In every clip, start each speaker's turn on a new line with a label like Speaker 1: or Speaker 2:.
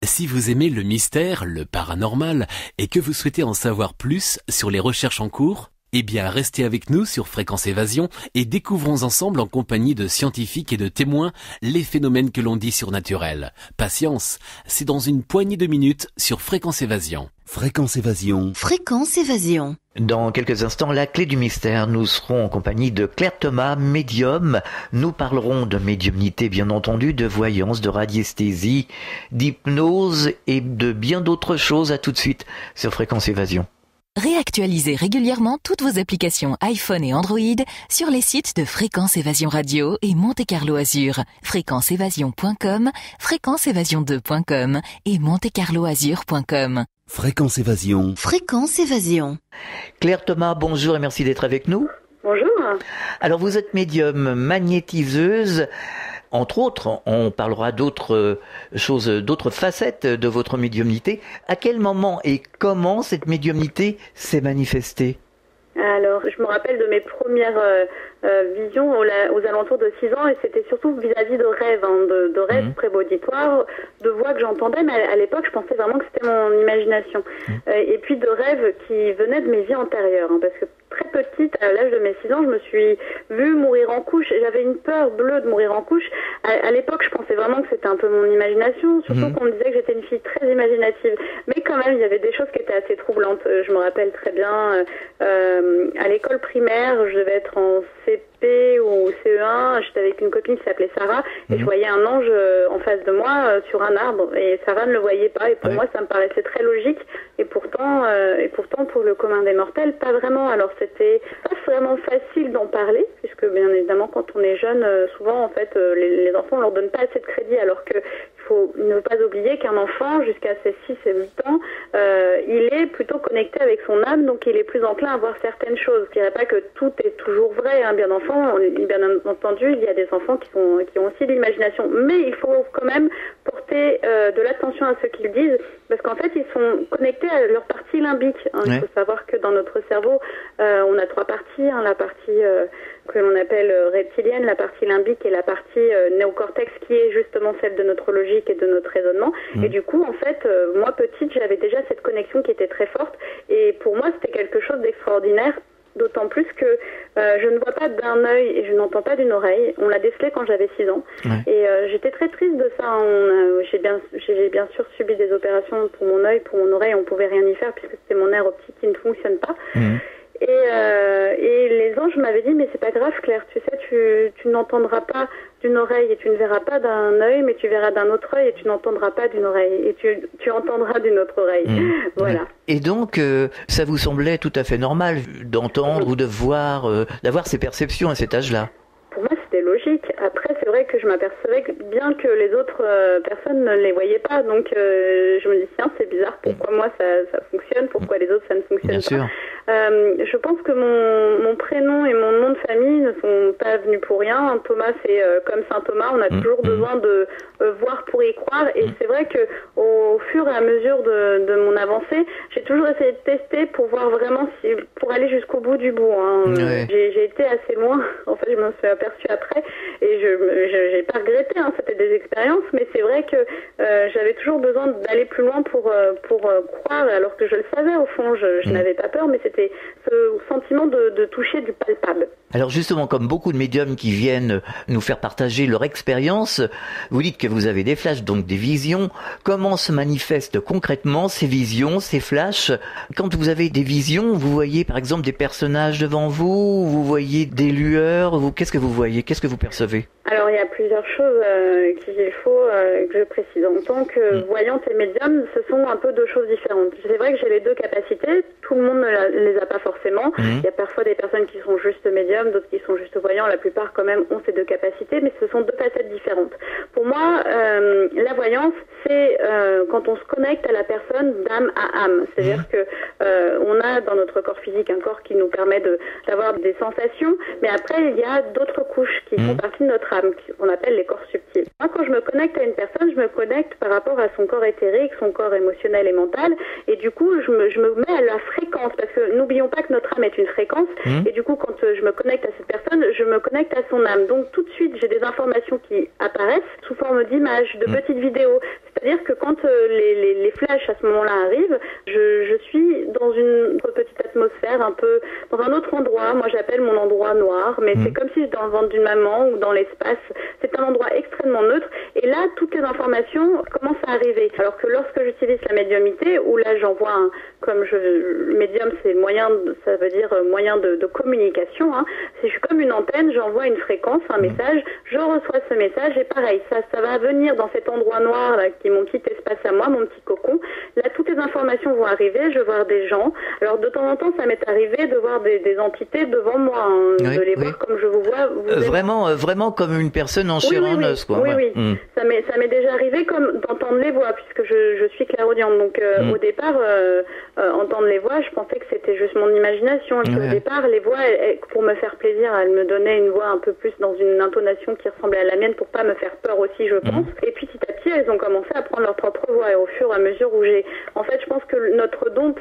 Speaker 1: Si vous aimez le mystère, le paranormal, et que vous souhaitez en savoir plus sur les recherches en cours, eh bien restez avec nous sur Fréquence Évasion et découvrons ensemble en compagnie de scientifiques et de témoins les phénomènes que l'on dit surnaturels. Patience, c'est dans une poignée de minutes sur Fréquence Évasion.
Speaker 2: Fréquence Évasion.
Speaker 3: Fréquence Évasion.
Speaker 4: Dans quelques instants, la clé du mystère. Nous serons en compagnie de Claire Thomas, médium. Nous parlerons de médiumnité, bien entendu, de voyance, de radiesthésie, d'hypnose et de bien d'autres choses. À tout de suite sur Fréquence Évasion.
Speaker 3: Réactualisez régulièrement toutes vos applications iPhone et Android sur les sites de Fréquence Évasion Radio et Monte Carlo Azur. fréquenceévasion.com, fréquenceévasion2.com et montecarloazur.com.
Speaker 2: Fréquence Évasion.
Speaker 3: Fréquence Évasion.
Speaker 4: Claire Thomas, bonjour et merci d'être avec nous.
Speaker 5: Bonjour.
Speaker 4: Alors vous êtes médium magnétiseuse. Entre autres, on parlera d'autres choses, d'autres facettes de votre médiumnité. À quel moment et comment cette médiumnité s'est manifestée ?
Speaker 5: Alors, je me rappelle de mes premières visions aux alentours de 6 ans, et c'était surtout vis-à-vis de rêves, de rêves prémonitoires, de voix que j'entendais, mais à l'époque, je pensais vraiment que c'était mon imagination. Et puis de rêves qui venaient de mes vies antérieures, parce que très petite, à l'âge de mes 6 ans, je me suis vue mourir en couche. J'avais une peur bleue de mourir en couche. À l'époque, je pensais vraiment que c'était un peu mon imagination, surtout qu'on me disait que j'étais une fille très imaginative. Mais quand même, il y avait des choses qui étaient assez troublantes. Je me rappelle très bien, à l'école primaire, je devais être en CP ou CE1, j'étais avec une copine qui s'appelait Sarah, et je voyais un ange en face de moi sur un arbre, et Sarah ne le voyait pas, et pour moi ça me paraissait très logique, et pourtant pour le commun des mortels, pas vraiment. Alors c'était pas vraiment facile d'en parler, puisque bien évidemment quand on est jeune, souvent en fait les enfants on leur donne pas assez de crédit, alors que il faut ne pas oublier qu'un enfant, jusqu'à ses 6 et 8 ans, il est plutôt connecté avec son âme, donc il est plus enclin à voir certaines choses. Je dirais pas que tout est toujours vrai, bien entendu, il y a des enfants qui ont aussi de l'imagination, mais il faut quand même porter de l'attention à ce qu'ils disent, parce qu'en fait, ils sont connectés à leur partie limbique. Il faut savoir que dans notre cerveau, on a 3 parties, la partie que l'on appelle reptilienne, la partie limbique et la partie néocortex, qui est justement celle de notre logique et de notre raisonnement. Et du coup, en fait, moi petite, j'avais déjà cette connexion qui était très forte, et pour moi, c'était quelque chose d'extraordinaire. D'autant plus que je ne vois pas d'un œil et je n'entends pas d'une oreille. On l'a décelé quand j'avais 6 ans. Et j'étais très triste de ça. J'ai bien sûr subi des opérations pour mon œil, pour mon oreille. On pouvait rien y faire puisque c'était mon nerf optique qui ne fonctionne pas. Et les anges m'avaient dit, mais c'est pas grave Claire, tu sais, tu n'entendras pas d'une oreille et tu ne verras pas d'un œil, mais tu verras d'un autre œil et tu n'entendras pas d'une oreille et tu entendras d'une autre oreille. Voilà.
Speaker 4: Et donc, ça vous semblait tout à fait normal d'entendre ou de voir, d'avoir ces perceptions à cet âge-là ?
Speaker 5: Pour moi, c'était logique. Après, c'est vrai que je m'apercevais que bien que les autres personnes ne les voyaient pas, donc je me dis, tiens, c'est bizarre, pourquoi moi ça fonctionne, pourquoi les autres ça ne fonctionne
Speaker 4: Bien sûr.
Speaker 5: Je pense que mon prénom et mon nom de famille ne sont pas venus pour rien. Thomas, c'est comme Saint Thomas, on a toujours besoin de voir pour y croire, et c'est vrai que au fur et à mesure de mon avancée, j'ai toujours essayé de tester pour voir vraiment pour aller jusqu'au bout du bout. J'ai été assez loin, en fait je m'en suis aperçue après, et je n'ai pas regretté, c'était des expériences, mais c'est vrai que j'avais toujours besoin d'aller plus loin pour croire, alors que je le savais au fond, je n'avais pas peur, mais c'était ce sentiment de toucher du palpable.
Speaker 4: Alors justement, comme beaucoup de médiums qui viennent nous faire partager leur expérience, vous dites que vous avez des flashs, donc des visions. Comment se manifestent concrètement ces visions, ces flashs ? Quand vous avez des visions, vous voyez par exemple des personnages devant vous, vous voyez des lueurs, qu'est-ce que vous voyez ? Qu'est-ce que vous percevez ?
Speaker 5: Alors il y a plusieurs choses qu'il faut que je précise. En tant que voyante et médium, ce sont un peu deux choses différentes. C'est vrai que j'ai les deux capacités, tout le monde ne les a pas forcément. Il y a parfois des personnes qui sont juste médiums, d'autres qui sont juste voyants. La plupart quand même ont ces deux capacités, mais ce sont deux facettes différentes. Pour moi, la voyance, c'est quand on se connecte à la personne d'âme à âme. C'est-à-dire que on a dans notre corps physique un corps qui nous permet d'avoir des sensations, mais après il y a d'autres couches qui font partie de notre âme, qu'on appelle les corps subtils. Moi, quand je me connecte à une personne, je me connecte par rapport à son corps éthérique, son corps émotionnel et mental, et du coup je me mets à la fréquence, parce que n'oublions pas que notre âme est une fréquence, et du coup quand je me connecte à cette personne, je me connecte à son âme. Donc tout de suite j'ai des informations qui apparaissent sous forme d'images, de petites vidéos. C'est-à-dire que quand les flashs à ce moment-là arrivent, je suis dans une petite atmosphère, un peu dans un autre endroit. Moi, j'appelle mon endroit noir, mais c'est comme si j'étais dans le ventre d'une maman ou dans l'espace. C'est un endroit extrêmement neutre. Et là, toutes les informations commencent à arriver. Alors que lorsque j'utilise la médiumnité, où là, j'envoie le médium, c'est ça veut dire moyen de communication. Hein. Si je suis comme une antenne, j'envoie une fréquence, un message, je reçois ce message et pareil, ça va venir dans cet endroit noir là, qui est mon petit espace à moi, mon petit cocon. Là, toutes les informations vont arriver, je vais voir des gens. Alors, de temps en temps, ça m'est arrivé de voir des entités devant moi, hein, de les voir comme je vous vois.
Speaker 4: Vraiment comme une personne en chair et en os, quoi.
Speaker 5: Oui. Ça m'est déjà arrivé comme d'entendre les voix, puisque je suis clairaudiente. Donc, au départ, entendre les voix, je pensais que c'était juste mon imagination. Et puis, au départ, les voix, pour me faire plaisir, elles me donnaient une voix un peu plus dans une intonation qui ressemblait à la mienne pour pas me faire peur aussi, je pense. Et puis, petit à petit, elles ont commencé à prendre leur propre voix. Et au fur et à mesure où en fait, je pense que notre don,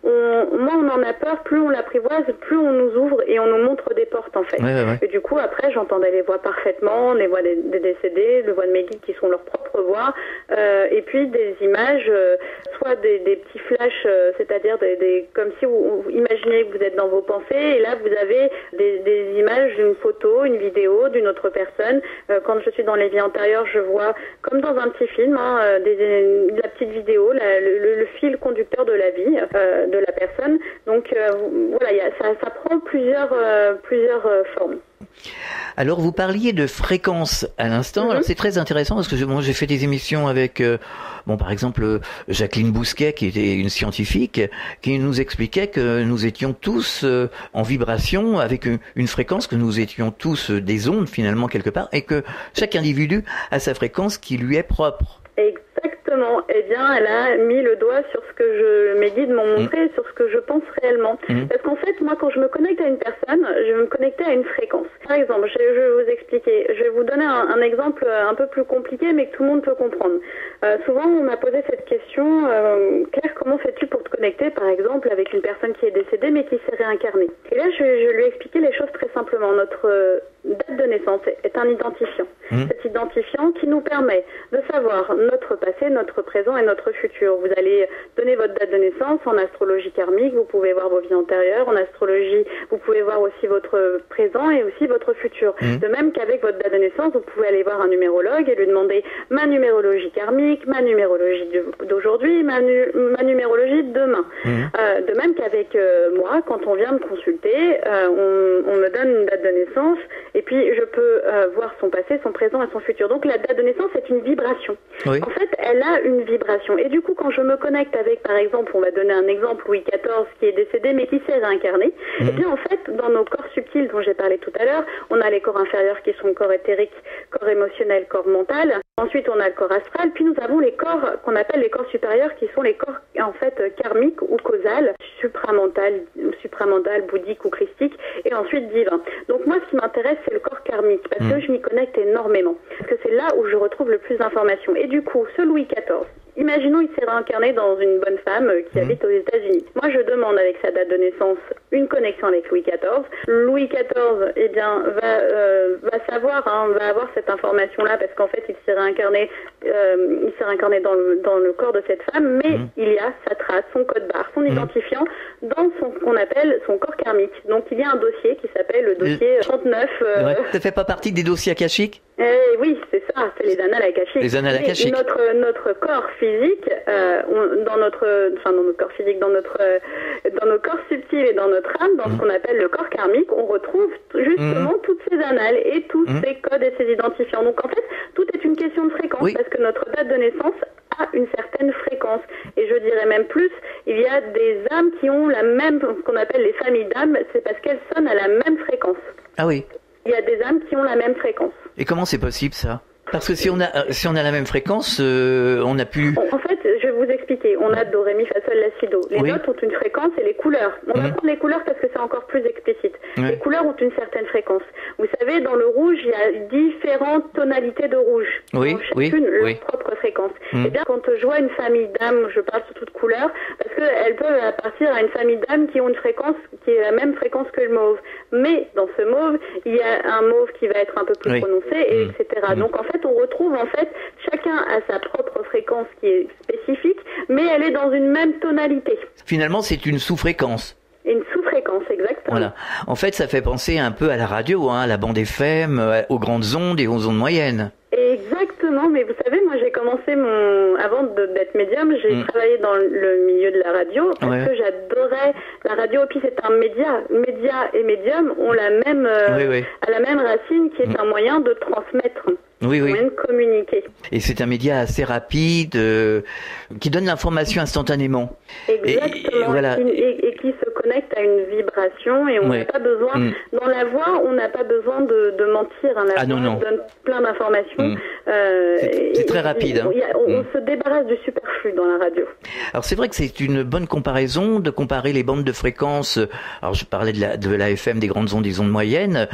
Speaker 5: moins on en a peur, plus on l'apprivoise, plus on nous ouvre et on nous montre des portes, en fait. Et du coup, après, j'entendais les voix parfaitement, les voix des décédés, les voix de mes guides qui sont leurs propres voix, et puis des images, soit des petits flashs, c'est-à-dire comme si vous imaginez que vous êtes dans vos pensées, et là, vous avez des images d'une photo, une vidéo d'une autre personne. Quand je suis dans les vies antérieures, je vois, comme dans un petit film, la petite vidéo, le fil conducteur de la vie de la personne. Donc voilà, ça prend plusieurs formes.
Speaker 4: Alors vous parliez de fréquences à l'instant. Alors c'est très intéressant parce que j'ai fait des émissions avec par exemple Jacqueline Bousquet, qui était une scientifique, qui nous expliquait que nous étions tous en vibration avec une fréquence, que nous étions tous des ondes finalement quelque part, et que chaque individu a sa fréquence qui lui est propre.
Speaker 5: Exactement. Eh bien, elle a mis le doigt sur ce que mes guides m'ont montré, sur ce que je pense réellement. Parce qu'en fait, moi, quand je me connecte à une personne, je vais me connecter à une fréquence. Par exemple, je vais vous expliquer. Je vais vous donner un exemple un peu plus compliqué, mais que tout le monde peut comprendre. Souvent, on m'a posé cette question, Claire, comment fais-tu pour te connecter, par exemple, avec une personne qui est décédée, mais qui s'est réincarnée? Et là, je lui ai expliqué les choses très simplement. Notre date de naissance est un identifiant. Cet identifiant qui nous permet de savoir notre passé, notre présent et notre futur. Vous allez donner votre date de naissance en astrologie karmique, vous pouvez voir vos vies antérieures. En astrologie, vous pouvez voir aussi votre présent et aussi votre futur. De même qu'avec votre date de naissance, vous pouvez aller voir un numérologue et lui demander ma numérologie karmique, ma numérologie d'aujourd'hui, ma numérologie de demain. De même qu'avec moi, quand on vient me consulter, on me donne une date de naissance et puis je peux voir son passé, son présent et son futur. Donc la date de naissance est une vibration. En fait, elle a une vibration. Et du coup, quand je me connecte avec, par exemple, on va donner un exemple, Louis XIV qui est décédé mais qui s'est réincarné, et bien en fait, dans nos corps subtils dont j'ai parlé tout à l'heure, on a les corps inférieurs qui sont le corps éthérique, corps émotionnel, corps mental. Ensuite, on a le corps astral, puis nous avons les corps qu'on appelle les corps supérieurs qui sont les corps en fait karmiques ou causales, supramental, bouddhique ou christique, et ensuite divin. Donc moi, ce qui m'intéresse, c'est le corps karmique, parce que je m'y connecte énormément, parce que c'est là où je retrouve le plus d'informations. Et du coup, ce Louis XIV, imaginons il s'est réincarné dans une bonne femme qui habite aux États-Unis. Moi, je demande avec sa date de naissance une connexion avec Louis XIV. Louis XIV, eh bien, va savoir, va avoir cette information-là parce qu'en fait, il s'est réincarné dans le corps de cette femme, mais il y a sa trace, son code barre, son identifiant dans ce qu'on appelle son corps karmique. Donc, il y a un dossier qui s'appelle le dossier 39.
Speaker 4: Ça fait pas partie des dossiers akashiques?
Speaker 5: Oui, c'est ça, c'est les annales akashiques.
Speaker 4: Les annales akashiques.
Speaker 5: Notre corps physique, dans nos corps subtils et dans notre âme, dans ce qu'on appelle le corps karmique, on retrouve justement toutes ces annales et tous ces codes et ces identifiants. Donc en fait, tout est une question de fréquence, parce que notre date de naissance a une certaine fréquence. Et je dirais même plus, il y a des âmes qui ont la même, ce qu'on appelle les familles d'âmes, c'est parce qu'elles sonnent à la même fréquence.
Speaker 4: Ah oui.
Speaker 5: Il y a des âmes qui ont la même fréquence.
Speaker 4: Et comment c'est possible ça? Parce que si on a la même fréquence, on n'a plus...
Speaker 5: En fait, je vais vous expliquer. On a do, ré, mi, fa, sol, la, si, do. Les notes ont une fréquence et les couleurs. On va prendre les couleurs parce que c'est encore plus explicite. Les couleurs ont une certaine fréquence. Vous savez, dans le rouge, il y a différentes tonalités de rouge. Chacune leur propre fréquence. Et bien, quand je vois une famille d'âmes, je parle surtout de couleurs, parce qu'elles peuvent appartenir à une famille d'âmes qui ont une fréquence qui est la même fréquence que le mauve. Mais dans ce mauve, il y a un mauve qui va être un peu plus prononcé, et etc. Donc en fait, on retrouve chacun a sa propre fréquence qui est spécifique, mais elle est dans une même tonalité.
Speaker 4: Finalement, c'est une sous-fréquence.
Speaker 5: Une sous-fréquence, exactement.
Speaker 4: Voilà. En fait, ça fait penser un peu à la radio, à la bande FM, aux grandes ondes et aux ondes moyennes.
Speaker 5: Exactement, mais vous savez, moi j'ai commencé avant d'être médium, j'ai travaillé dans le milieu de la radio parce que j'adorais la radio. Et puis c'est un média et médium ont la même à la même racine qui est un moyen de transmettre. Moyen de communiquer.
Speaker 4: Et c'est un média assez rapide qui donne l'information instantanément.
Speaker 5: Exactement. Et qui se connecte à une vibration et on n'a pas besoin dans la voix, on n'a pas besoin de mentir. La voix donne plein d'informations.
Speaker 4: C'est très rapide.
Speaker 5: On se débarrasse du superflu dans la radio.
Speaker 4: Alors c'est vrai que c'est une bonne comparaison de comparer les bandes de fréquences. Alors je parlais de la FM, des grandes ondes, des ondes moyennes.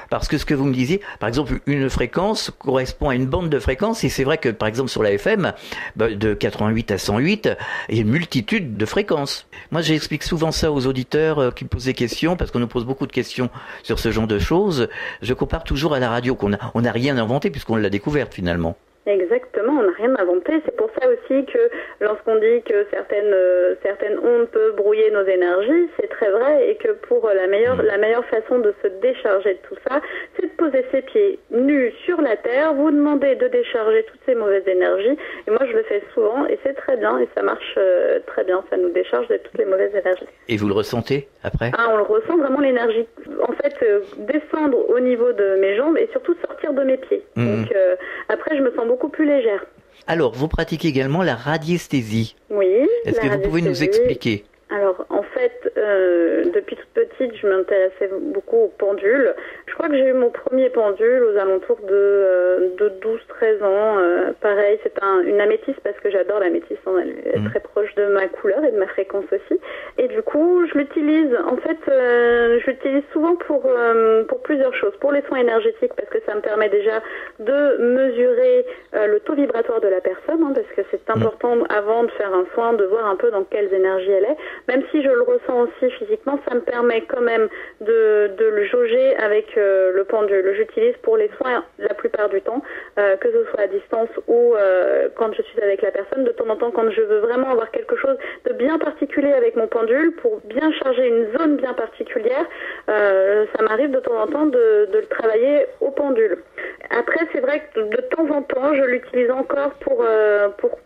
Speaker 4: Parce que ce que vous me disiez, par exemple, une fréquence correspond à une bande de fréquences, et c'est vrai que, par exemple, sur la FM, de 88 à 108, il y a une multitude de fréquences. Moi, j'explique souvent ça aux auditeurs qui me posent des questions, parce qu'on nous pose beaucoup de questions sur ce genre de choses. Je compare toujours à la radio, on n'a rien inventé, puisqu'on l'a découverte, finalement.
Speaker 5: Exactement, on n'a rien inventé. C'est pour ça aussi que lorsqu'on dit que certaines ondes peuvent brouiller nos énergies, c'est très vrai, et que pour la meilleure façon de se décharger de tout ça, c'est de poser ses pieds nus sur la terre, vous demandez de décharger toutes ces mauvaises énergies, et moi je le fais souvent, et c'est très bien, et ça marche très bien, ça nous décharge de toutes les mauvaises énergies.
Speaker 4: Et vous le ressentez après ?
Speaker 5: On le ressent vraiment, l'énergie, en fait, descendre au niveau de mes jambes, et surtout sortir de mes pieds. Donc après je me sens beaucoup plus légère.
Speaker 4: Alors, vous pratiquez également la radiesthésie.
Speaker 5: Oui.
Speaker 4: Est-ce que vous pouvez nous expliquer ?
Speaker 5: Alors, en fait, depuis toute petite, je m'intéressais beaucoup aux pendules. Je crois que j'ai eu mon premier pendule aux alentours de 12-13 ans. Pareil, c'est une améthyste parce que j'adore l'améthyste. Elle est très proche de ma couleur et de ma fréquence aussi. Et du coup, je l'utilise. En fait, je l'utilise souvent pour plusieurs choses. Pour les soins énergétiques, parce que ça me permet déjà de mesurer le taux vibratoire de la personne, parce que c'est important avant de faire un soin, de voir un peu dans quelles énergies elle est. Même si je le ressens aussi physiquement, ça me permet quand même de le jauger avec le pendule. J'utilise pour les soins la plupart du temps, que ce soit à distance ou quand je suis avec la personne. De temps en temps, quand je veux vraiment avoir quelque chose de bien particulier avec mon pendule, pour bien charger une zone bien particulière, ça m'arrive de temps en temps de le travailler au pendule. Après, c'est vrai que de temps en temps, je l'utilise encore pour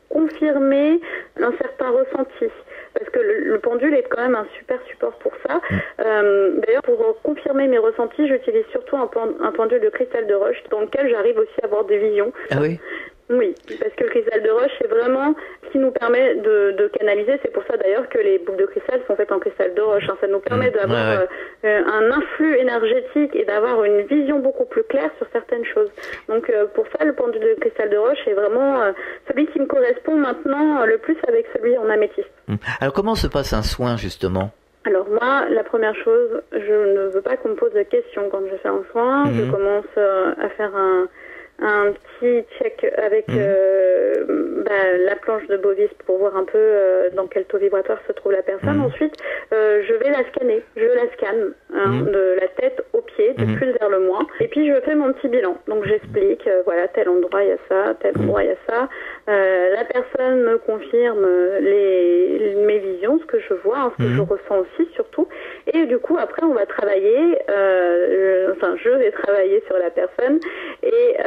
Speaker 5: confirmer un certain ressenti. Parce que le pendule est quand même un super support pour ça. D'ailleurs, pour confirmer mes ressentis, j'utilise surtout un pendule de cristal de roche dans lequel j'arrive aussi à avoir des visions.
Speaker 4: Ah oui ?
Speaker 5: Oui, parce que le cristal de roche, c'est vraiment ce qui nous permet de canaliser. C'est pour ça d'ailleurs que les boucles de cristal sont faites en cristal de roche. Ça nous permet d'avoir un influx énergétique et d'avoir une vision beaucoup plus claire sur certaines choses. Donc pour ça, le pendule de cristal de roche est vraiment celui qui me correspond maintenant le plus avec celui en améthyste.
Speaker 4: Alors comment se passe un soin justement ?
Speaker 5: Alors moi, la première chose, je ne veux pas qu'on me pose de questions quand je fais un soin. Je commence à faire un petit check avec la planche de Bovis pour voir un peu dans quel taux vibratoire se trouve la personne. Ensuite, je vais la scanner. Je la scanne de la tête aux pieds, du plus vers le moins. Et puis, je fais mon petit bilan. Donc, j'explique, voilà, tel endroit, il y a ça, tel endroit, il y a ça. La personne me confirme mes visions, ce que je vois, ce que je ressens aussi, surtout. Et du coup, après, on va travailler, je vais travailler sur la personne. Et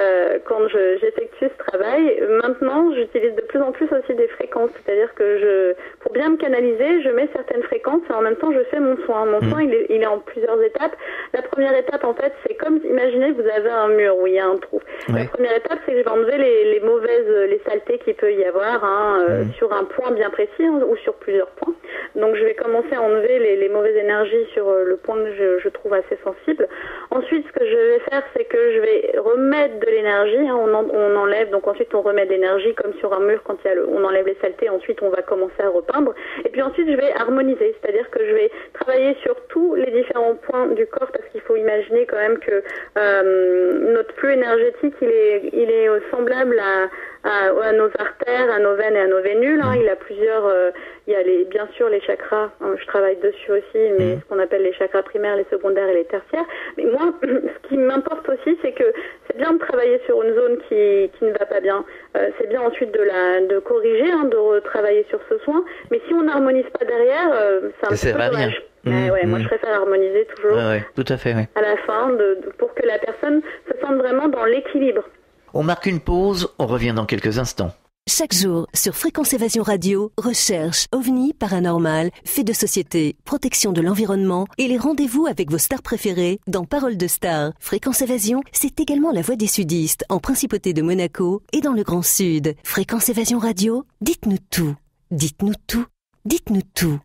Speaker 5: quand j'effectue ce travail, maintenant, j'utilise de plus en plus aussi des fréquences. C'est-à-dire que pour bien me canaliser, je mets certaines fréquences et en même temps, je fais mon soin. Mon soin, il est en plusieurs étapes. La première étape, en fait, c'est comme, imaginez que vous avez un mur où il y a un trou. La première étape, c'est que je vais enlever les saletés qu'il peut y avoir sur un point bien précis ou sur plusieurs points. Donc je vais commencer à enlever les mauvaises énergies sur le point que je trouve assez sensible. Ensuite, ce que je vais faire, c'est que je vais remettre de l'énergie. Hein, on enlève, donc ensuite on remet de l'énergie comme sur un mur quand on enlève les saletés. Ensuite, on va commencer à repeindre. Et puis ensuite, je vais harmoniser, c'est-à-dire que je vais travailler sur tous les différents points du corps, parce qu'il faut imaginer quand même que notre flux énergétique, il est semblable à nos artères, à nos veines et à nos vénules. Hein. Il a plusieurs, il y a bien sûr les chakras, hein, je travaille dessus aussi, mais ce qu'on appelle les chakras primaires, les secondaires et les tertiaires. Mais moi, ce qui m'importe aussi, c'est que c'est bien de travailler sur une zone qui ne va pas bien. C'est bien ensuite de corriger, hein, de retravailler sur ce soin. Mais si on n'harmonise pas derrière, c'est un peu dommage. Moi, je préfère harmoniser toujours.
Speaker 4: Tout à fait.
Speaker 5: À la fin, pour que la personne se sente vraiment dans l'équilibre.
Speaker 4: On marque une pause, on revient dans quelques instants.
Speaker 6: Chaque jour, sur Fréquence Évasion Radio, recherche, ovni, paranormal, faits de société, protection de l'environnement et les rendez-vous avec vos stars préférées dans Paroles de Stars. Fréquence Évasion, c'est également la voix des sudistes en Principauté de Monaco et dans le Grand Sud. Fréquence Évasion Radio, dites-nous tout. Dites-nous tout. Dites-nous tout.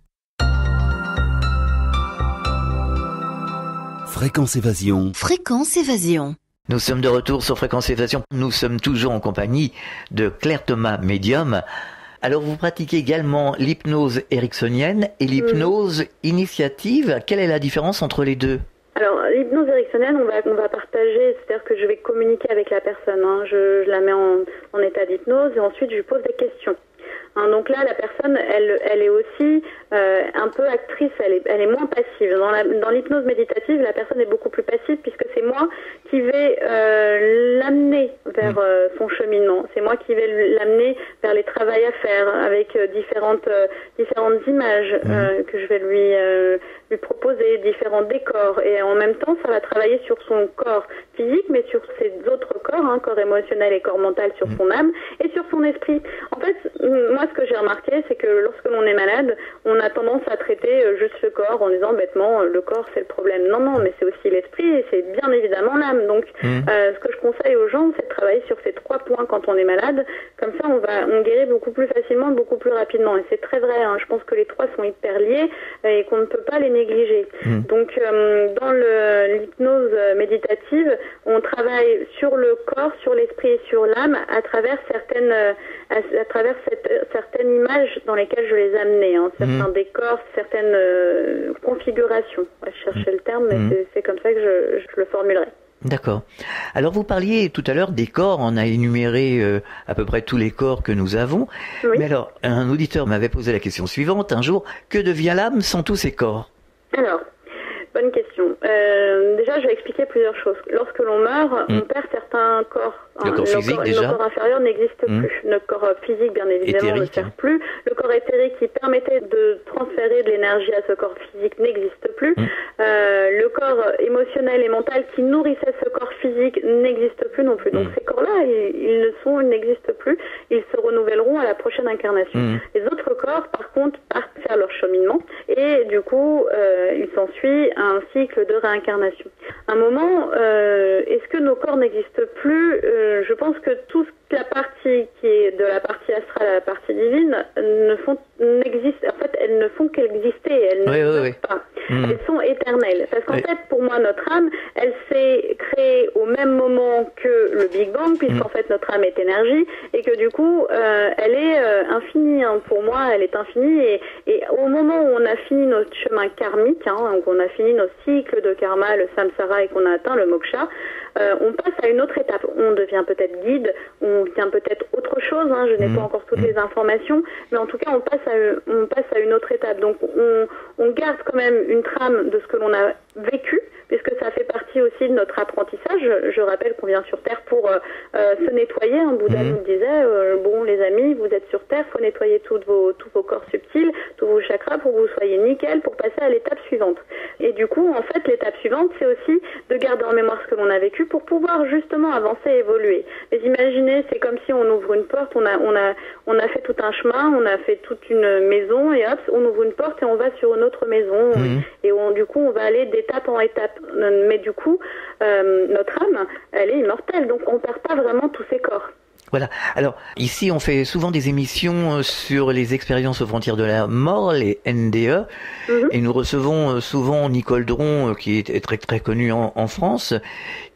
Speaker 2: Fréquence Évasion.
Speaker 6: Fréquence Évasion.
Speaker 4: Nous sommes de retour sur Fréquence Évasion. Nous sommes toujours en compagnie de Claire Thomas, médium. Alors, vous pratiquez également l'hypnose ericksonienne et l'hypnose initiative. Quelle est la différence entre les deux ?
Speaker 5: Alors, l'hypnose ericksonienne, on va partager, c'est-à-dire que je vais communiquer avec la personne. Hein. Je la mets en état d'hypnose et ensuite je lui pose des questions. Hein, donc là, la personne, elle est aussi un peu actrice, elle est moins passive. Dans l'hypnose méditative, la personne est beaucoup plus passive puisque c'est moi qui vais l'amener vers son cheminement. C'est moi qui vais l'amener vers les travaux à faire avec différentes images que je vais lui proposer, différents décors. Et en même temps, ça va travailler sur son corps physique, mais sur ses autres corps, hein, corps émotionnel et corps mental, sur son âme et sur son esprit. En fait, moi, ce que j'ai remarqué, c'est que lorsque l'on est malade, on a tendance à traiter juste le corps en disant bêtement, le corps c'est le problème. Non, mais c'est aussi l'esprit et c'est bien évidemment l'âme. Donc, ce que je conseille aux gens, c'est de travailler sur ces 3 points quand on est malade. Comme ça, on guérit beaucoup plus facilement, beaucoup plus rapidement. Et c'est très vrai, hein. Je pense que les 3 sont hyper liés et qu'on ne peut pas les négliger. Donc, dans l'hypnose méditative, on travaille sur le corps, sur l'esprit et sur l'âme à travers certaines images dans lesquelles je les amenais, hein, certains décors, certaines configurations. Je cherchais le terme, mais c'est comme ça que je le formulerai.
Speaker 4: D'accord. Alors vous parliez tout à l'heure des corps, on a énuméré à peu près tous les corps que nous avons. Oui. Mais alors, un auditeur m'avait posé la question suivante un jour, que devient l'âme sans tous ces corps ?
Speaker 5: Alors, bonne question. Déjà, je vais expliquer plusieurs choses. Lorsque l'on meurt, on perd certains corps.
Speaker 4: Le corps physique, déjà.
Speaker 5: Le corps inférieur n'existe plus. Notre corps physique, bien évidemment,
Speaker 4: éthérique,
Speaker 5: ne sert plus. Le corps éthérique qui permettait de transférer de l'énergie à ce corps physique n'existe plus. Le corps émotionnel et mental qui nourrissait ce corps physique n'existe plus non plus. Donc ces corps-là, ils n'existent plus. Ils se renouvelleront à la prochaine incarnation. Les autres corps, par contre, partent faire leur cheminement. Et du coup, il s'ensuit un cycle de réincarnation. À un moment, est-ce que nos corps n'existent plus ? Je pense que toute la partie qui est de la partie astrale à la partie divine n'existent. En fait, elles ne font qu'exister. Elles ne meurent pas. Elles sont éternelles. Parce qu'en fait, pour moi, notre âme, elle s'est créée au même moment que le Big Bang, puisqu'en fait, notre âme est énergie, et que du coup, elle est infinie. Hein. Pour moi, elle est infinie. Et au moment où on a fini notre chemin karmique, hein, donc on a fini nos cycles de karma, le samsara, et qu'on a atteint le moksha, on passe à une autre étape. On devient peut-être guide, on devient peut-être autre chose. Hein. Je n'ai pas encore toutes les informations, mais en tout cas, on passe à une autre étape. Donc, on garde quand même une trame de ce que l'on a vécu, puisque ça fait partie aussi de notre apprentissage. Je rappelle qu'on vient sur Terre pour se nettoyer. Hein. Bouddha nous disait, bon les amis, vous êtes sur Terre, il faut nettoyer tous vos corps subtils, tous vos chakras pour que vous soyez nickel, pour passer à l'étape suivante. Et du coup, en fait, l'étape suivante, c'est aussi de garder en mémoire ce que l'on a vécu pour pouvoir justement avancer et évoluer. Mais imaginez, c'est comme si on ouvre une porte, on a fait tout un chemin, on a fait toute une maison, et hop, on ouvre une porte et on va sur une autre maison. Et du coup, on va aller d'étape en étape. Mais du coup, notre âme, elle est immortelle, donc on perd pas vraiment tous ses corps.
Speaker 4: Voilà. Alors, ici, on fait souvent des émissions sur les expériences aux frontières de la mort, les NDE, et nous recevons souvent Nicole Dron, qui est très très connue en France,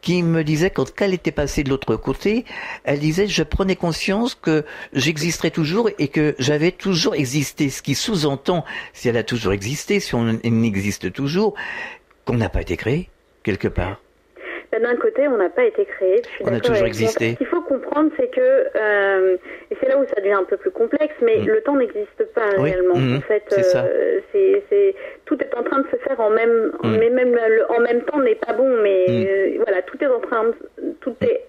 Speaker 4: qui me disait quand elle était passée de l'autre côté, elle disait je prenais conscience que j'existerais toujours et que j'avais toujours existé, ce qui sous-entend, si elle a toujours existé, si on existe toujours, qu'on n'a pas été créé quelque part.
Speaker 5: D'un côté, on n'a pas été créé.
Speaker 4: On a toujours existé.
Speaker 5: Ce qu'il faut comprendre, c'est que, et c'est là où ça devient un peu plus complexe, mais le temps n'existe pas réellement. En fait, tout est en train de se faire en même, mais même en même temps n'est pas bon, mais voilà, tout est en train, tout est,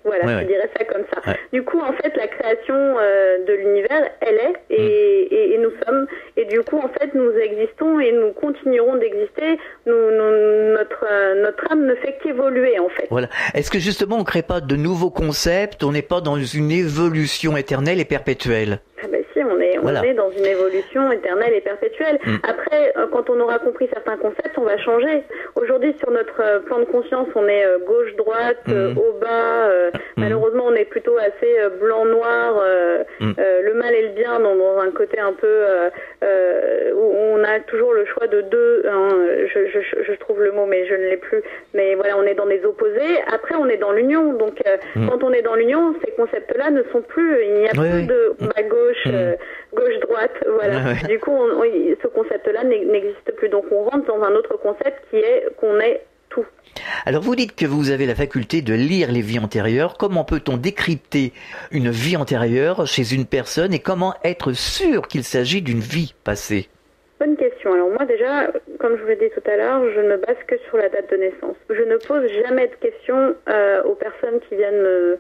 Speaker 5: voilà, je dirais ça comme ça. Du coup, en fait, la création de l'univers, elle est, et nous sommes, et du coup, en fait, nous existons et nous continuerons d'exister. Notre âme ne fait qu'évoluer, en fait.
Speaker 4: Voilà. Est-ce que justement, on ne crée pas de nouveaux concepts, on n'est pas dans une évolution éternelle et perpétuelle?
Speaker 5: Ah ben si, on est dans une évolution éternelle et perpétuelle. Après, quand on aura compris certains concepts, on va changer. Aujourd'hui, sur notre plan de conscience, on est gauche-droite, haut bas. Malheureusement, on est plutôt assez blanc-noir. Le mal et le bien dans un côté un peu où on a toujours le choix de deux. Je trouve le mot, mais je ne l'ai plus. Mais voilà, on est dans des opposés. Après, on est dans l'union. Donc, quand on est dans l'union, ces concepts-là ne sont plus. Il n'y a plus de bas-gauche. Gauche-droite, voilà. Du coup, ce concept-là n'existe plus. Donc, on rentre dans un autre concept qui est qu'on est tout.
Speaker 4: Alors, vous dites que vous avez la faculté de lire les vies antérieures. Comment peut-on décrypter une vie antérieure chez une personne et comment être sûr qu'il s'agit d'une vie passée?
Speaker 5: Bonne question. Alors moi déjà, comme je vous l'ai dit tout à l'heure, je ne me base que sur la date de naissance. Je ne pose jamais de questions aux personnes qui viennent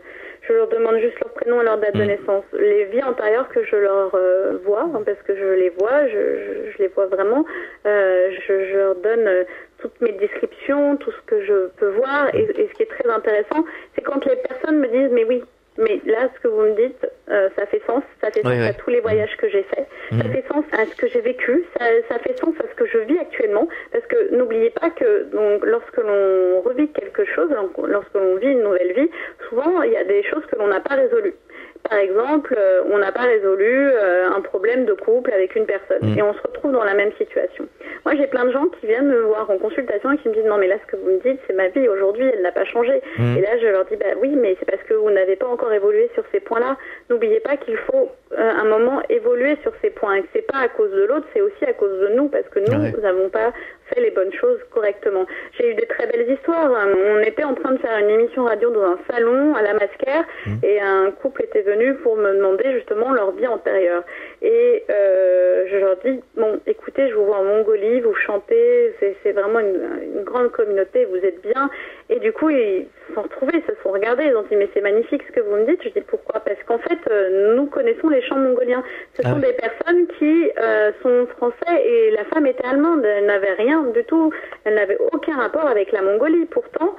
Speaker 5: je leur demande juste leur prénom et leur date de naissance. Les vies antérieures que je leur vois, parce que je les vois, je les vois vraiment, je leur donne toutes mes descriptions, tout ce que je peux voir. Et ce qui est très intéressant, c'est quand les personnes me disent « mais oui, mais là, ce que vous me dites, ça fait sens. Ça fait sens à tous les voyages que j'ai faits. Ça fait sens à ce que j'ai vécu. Ça fait sens à ce que je vis actuellement. Parce que n'oubliez pas que donc, lorsque l'on revit quelque chose, lorsque l'on vit une nouvelle vie, souvent, il y a des choses que l'on n'a pas résolues. Par exemple, on n'a pas résolu un problème de couple avec une personne et on se retrouve dans la même situation. Moi, j'ai plein de gens qui viennent me voir en consultation et qui me disent « Non, mais là, ce que vous me dites, c'est ma vie. Aujourd'hui, elle n'a pas changé. » Et là, je leur dis « Bah oui, mais c'est parce que vous n'avez pas encore évolué sur ces points-là. N'oubliez pas qu'il faut un moment évoluer sur ces points et que c'est pas à cause de l'autre, c'est aussi à cause de nous parce que nous n'avons pas fait les bonnes choses correctement. » J'ai eu des très belles histoires. On était en train de faire une émission radio dans un salon à la Masquère et un couple était venu pour me demander justement leur vie antérieure. Et je leur dis, bon, écoutez, je vous vois en Mongolie, vous chantez, c'est vraiment une grande communauté, vous êtes bien. Et du coup, ils se sont retrouvés, ils se sont regardés, ils ont dit, mais c'est magnifique ce que vous me dites. Je dis, pourquoi? Parce qu'en fait, nous connaissons les chants mongoliens. Ce sont des personnes qui sont français et la femme était allemande, elle n'avait rien du tout, elle n'avait aucun rapport avec la Mongolie. Pourtant,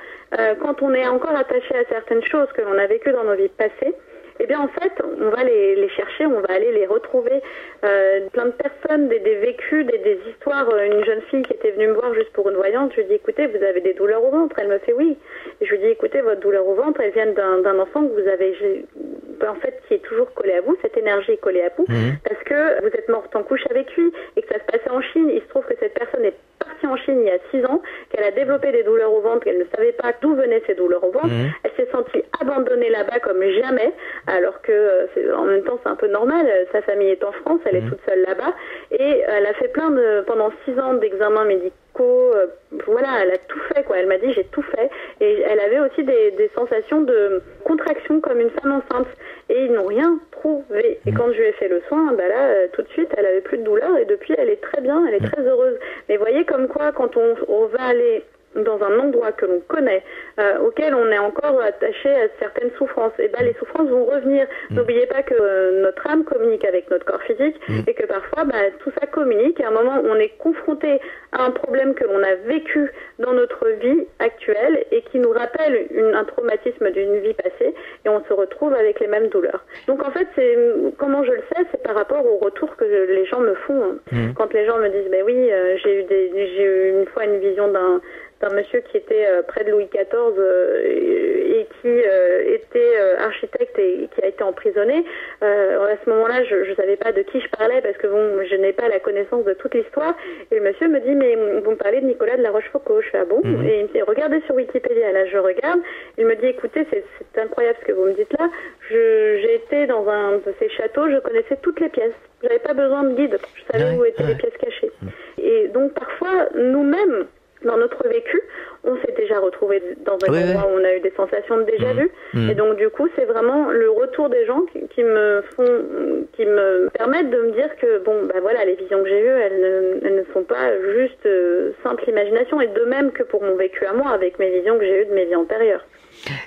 Speaker 5: quand on est encore attaché à certaines choses que l'on a vécues dans nos vies passées, eh bien, en fait, on va les chercher, on va aller les retrouver. Plein de personnes, des vécus, des histoires. Une jeune fille qui était venue me voir juste pour une voyance, je lui dis, écoutez, vous avez des douleurs au ventre? Elle me fait oui. Et je lui dis, écoutez, votre douleur au ventre, elle vient d'un enfant que vous avez, en fait, qui est toujours collé à vous, cette énergie est collée à vous, parce que vous êtes morte en couche avec lui et que ça se passait en Chine. Il se trouve que cette personne est partie en Chine il y a 6 ans, qu'elle a développé des douleurs au ventre, qu'elle ne savait pas d'où venaient ces douleurs au ventre. Elle s'est sentie abandonnée là-bas comme jamais, alors que en même temps c'est un peu normal, sa famille est en France, elle est toute seule là-bas, et elle a fait pendant 6 ans d'examens médicaux, voilà, elle a tout fait, quoi. Elle m'a dit j'ai tout fait, et elle avait aussi des sensations de contraction comme une femme enceinte, et ils n'ont rien trouvé. Et quand je lui ai fait le soin, bah là, tout de suite, elle avait plus de douleur, et depuis, elle est très bien, elle est très heureuse. Mais voyez comme quoi, quand on va aller dans un endroit que l'on connaît, auquel on est encore attaché à certaines souffrances, et ben les souffrances vont revenir. N'oubliez pas que notre âme communique avec notre corps physique et que parfois tout ça communique. À un moment, on est confronté à un problème que l'on a vécu dans notre vie actuelle et qui nous rappelle un traumatisme d'une vie passée, et on se retrouve avec les mêmes douleurs. Donc en fait, comment je le sais, c'est par rapport au retour que les gens me font. Quand les gens me disent, ben oui, j'ai eu une fois une vision d'un c'est un monsieur qui était près de Louis XIV et qui était architecte et qui a été emprisonné. À ce moment-là, je ne savais pas de qui je parlais parce que bon, je n'ai pas la connaissance de toute l'histoire. Et le monsieur me dit, mais vous me parlez de Nicolas de la Rochefoucauld. Je fais, ah bon? Et il me dit, regardez sur Wikipédia. Là, je regarde. Il me dit, écoutez, c'est incroyable ce que vous me dites là. J'ai été dans un de ces châteaux, je connaissais toutes les pièces. J'avais pas besoin de guide. Je savais où étaient les pièces cachées. Et donc, parfois, nous-mêmes, dans notre vécu, on s'est déjà retrouvé dans un endroit où on a eu des sensations de déjà-vu. Et donc, du coup, c'est vraiment le retour des gens qui me permettent de me dire que, bon, bah voilà, les visions que j'ai eues, elles ne sont pas juste simple imagination. Et de même que pour mon vécu à moi, avec mes visions que j'ai eues de mes vies antérieures.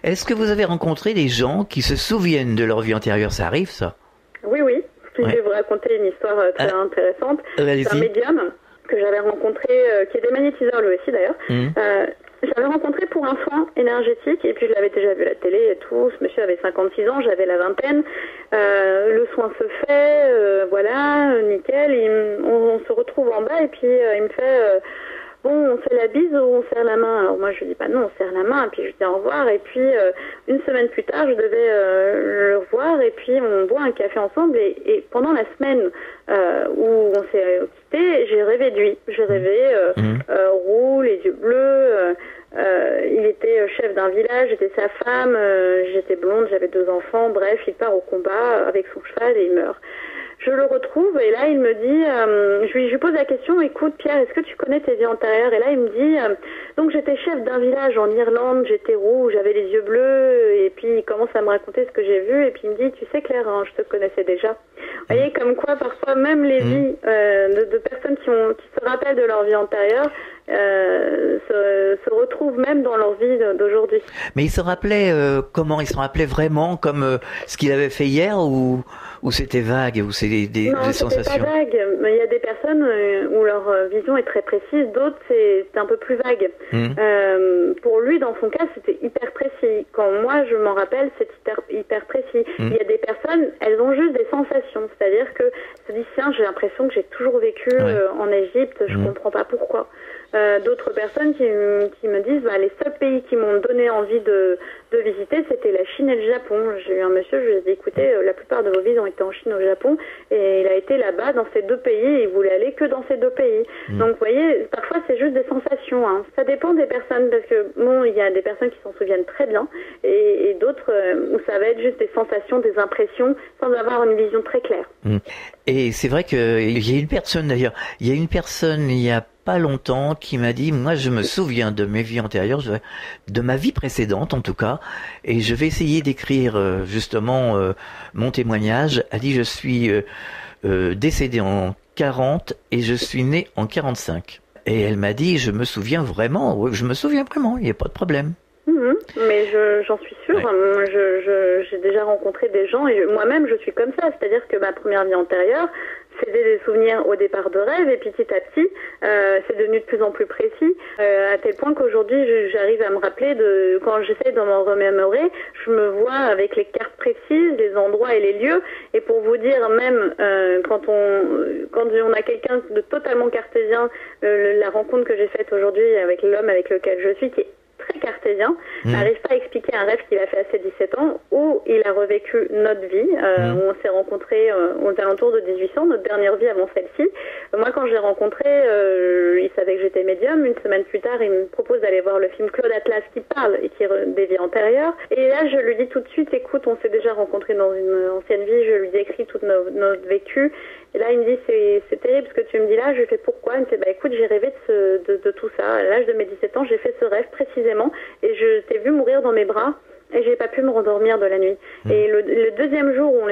Speaker 4: Est-ce que vous avez rencontré des gens qui se souviennent de leur vie antérieure? Ça arrive, ça?
Speaker 5: Oui. Je vais vous raconter une histoire très intéressante. C'est un médium que j'avais rencontré, qui était magnétiseur lui aussi d'ailleurs. J'avais rencontré pour un soin énergétique et puis je l'avais déjà vu à la télé et tout. Ce monsieur avait 56 ans, j'avais la vingtaine. Le soin se fait, voilà, nickel. On se retrouve en bas et puis il me fait... bon, on fait la bise ou on serre la main? Alors moi je lui dis, non, on serre la main, et puis je lui dis au revoir, et puis une semaine plus tard, je devais le revoir, et puis on boit un café ensemble, et pendant la semaine où on s'est quitté, j'ai rêvé de lui. J'ai rêvé roux, les yeux bleus, il était chef d'un village, j'étais sa femme, j'étais blonde, j'avais 2 enfants, bref, il part au combat avec son cheval et il meurt. Je le retrouve et là il me dit, je lui pose la question, écoute Pierre, est-ce que tu connais tes vies antérieures? Et là il me dit, donc j'étais chef d'un village en Irlande, j'étais roux, j'avais les yeux bleus, et puis il commence à me raconter ce que j'ai vu, et puis il me dit, tu sais Claire, hein, je te connaissais déjà. Vous voyez comme quoi parfois même les vies de personnes qui se rappellent de leur vie antérieure se retrouvent même dans leur vie d'aujourd'hui.
Speaker 4: Mais il se rappelait comment? Il se rappelait vraiment comme ce qu'il avait fait hier, ou c'était vague, ou c'est des sensations?
Speaker 5: Non, c'était pas vague. Il y a des personnes où leur vision est très précise, d'autres c'est un peu plus vague. Pour lui, dans son cas, c'était hyper précis. Quand moi je m'en rappelle, c'est hyper précis. Il y a des personnes, elles ont juste des sensations, c'est-à-dire que se disent, tiens, j'ai l'impression que j'ai toujours vécu en Égypte, je comprends pas pourquoi. D'autres personnes qui me disent, les seuls pays qui m'ont donné envie de visiter, c'était la Chine et le Japon. J'ai eu un monsieur, je lui ai dit, écoutez, la plupart de vos vies ont été en Chine ou au Japon, et il a été là-bas dans ces 2 pays, et il voulait aller que dans ces 2 pays. Donc vous voyez, parfois c'est juste des sensations, hein. Ça dépend des personnes, parce que bon, il y a des personnes qui s'en souviennent très bien, et d'autres où ça va être juste des sensations, des impressions, sans avoir une vision très claire.
Speaker 4: Et c'est vrai qu'il y a une personne d'ailleurs, il y a pas longtemps qui m'a dit, moi je me souviens de mes vies antérieures, de ma vie précédente en tout cas, et je vais essayer d'écrire justement mon témoignage. Elle dit, je suis décédée en 40 et je suis née en 45. Et elle m'a dit, je me souviens vraiment, il n'y a pas de problème.
Speaker 5: Mais j'en suis sûre. J'ai déjà rencontré des gens et moi-même je suis comme ça, c'est-à-dire que ma première vie antérieure, c'était des souvenirs au départ de rêve, et puis petit à petit c'est devenu de plus en plus précis, à tel point qu'aujourd'hui j'arrive à me rappeler quand j'essaie de m'en remémorer, je me vois avec les cartes précises, les endroits et les lieux. Et pour vous dire, même quand on a quelqu'un de totalement cartésien, la rencontre que j'ai faite aujourd'hui avec l'homme avec lequel je suis, qui est très cartésien, n'arrive pas à expliquer un rêve qu'il a fait à ses 17 ans où il a revécu notre vie, où on s'est rencontrés aux alentours de 18 ans, notre dernière vie avant celle-ci. Moi, quand je l'ai rencontré, il savait que j'étais médium. Une semaine plus tard, il me propose d'aller voir le film Claude Atlas qui parle et qui est des vies antérieures. Et là, je lui dis tout de suite, écoute, on s'est déjà rencontrés dans une ancienne vie, je lui décris tout notre vécu. Et là, il me dit, c'est terrible ce que tu me dis là. Je lui fais, pourquoi? Il me fait, écoute, j'ai rêvé de tout ça. À l'âge de mes 17 ans, j'ai fait ce rêve précisément et je t'ai vu mourir dans mes bras et j'ai pas pu me rendormir de la nuit. Et le deuxième jour où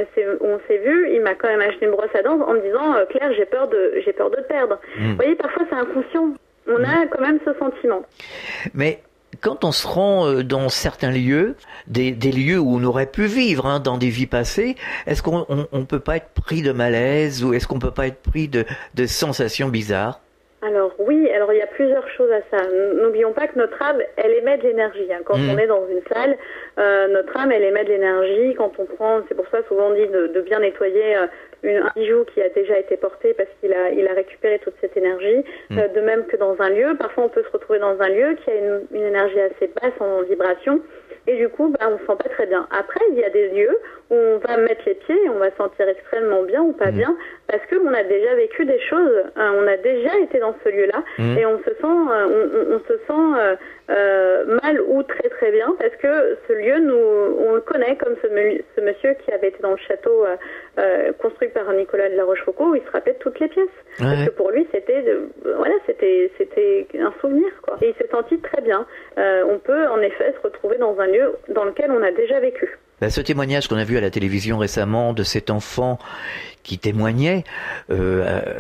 Speaker 5: on s'est vu, il m'a quand même acheté une brosse à dents en me disant, Claire, j'ai peur de te perdre. Vous voyez, parfois c'est inconscient. On a quand même ce sentiment.
Speaker 4: Mais quand on se rend dans certains lieux, des lieux où on aurait pu vivre dans des vies passées, est-ce qu'on peut pas être pris de malaise, ou est-ce qu'on peut pas être pris de sensations bizarres? Alors
Speaker 5: oui, il y a plusieurs choses à ça. N'oublions pas que notre âme, elle émet de l'énergie. Quand on est dans une salle, notre âme, elle émet de l'énergie. Quand on prend, c'est pour ça souvent on dit de bien nettoyer un bijou qui a déjà été porté parce qu'il a récupéré toute cette énergie. De même que dans un lieu, parfois on peut se retrouver dans un lieu qui a une énergie assez basse en vibration. Et du coup, on ne se sent pas très bien. Après, il y a des lieux où on va mettre les pieds et on va se sentir extrêmement bien ou pas bien parce qu'on a déjà vécu des choses. On a déjà été dans ce lieu-là et on se sent mal ou très très bien parce que ce lieu, on le connaît comme ce monsieur qui avait été dans le château construit par Nicolas de la Rochefoucauld où il se rappelait de toutes les pièces. Parce que pour lui, c'était un souvenir, quoi. Et il s'est senti très bien. On peut en effet se retrouver dans un lieu dans lequel on a déjà vécu.
Speaker 4: Ce témoignage qu'on a vu à la télévision récemment de cet enfant qui témoignait,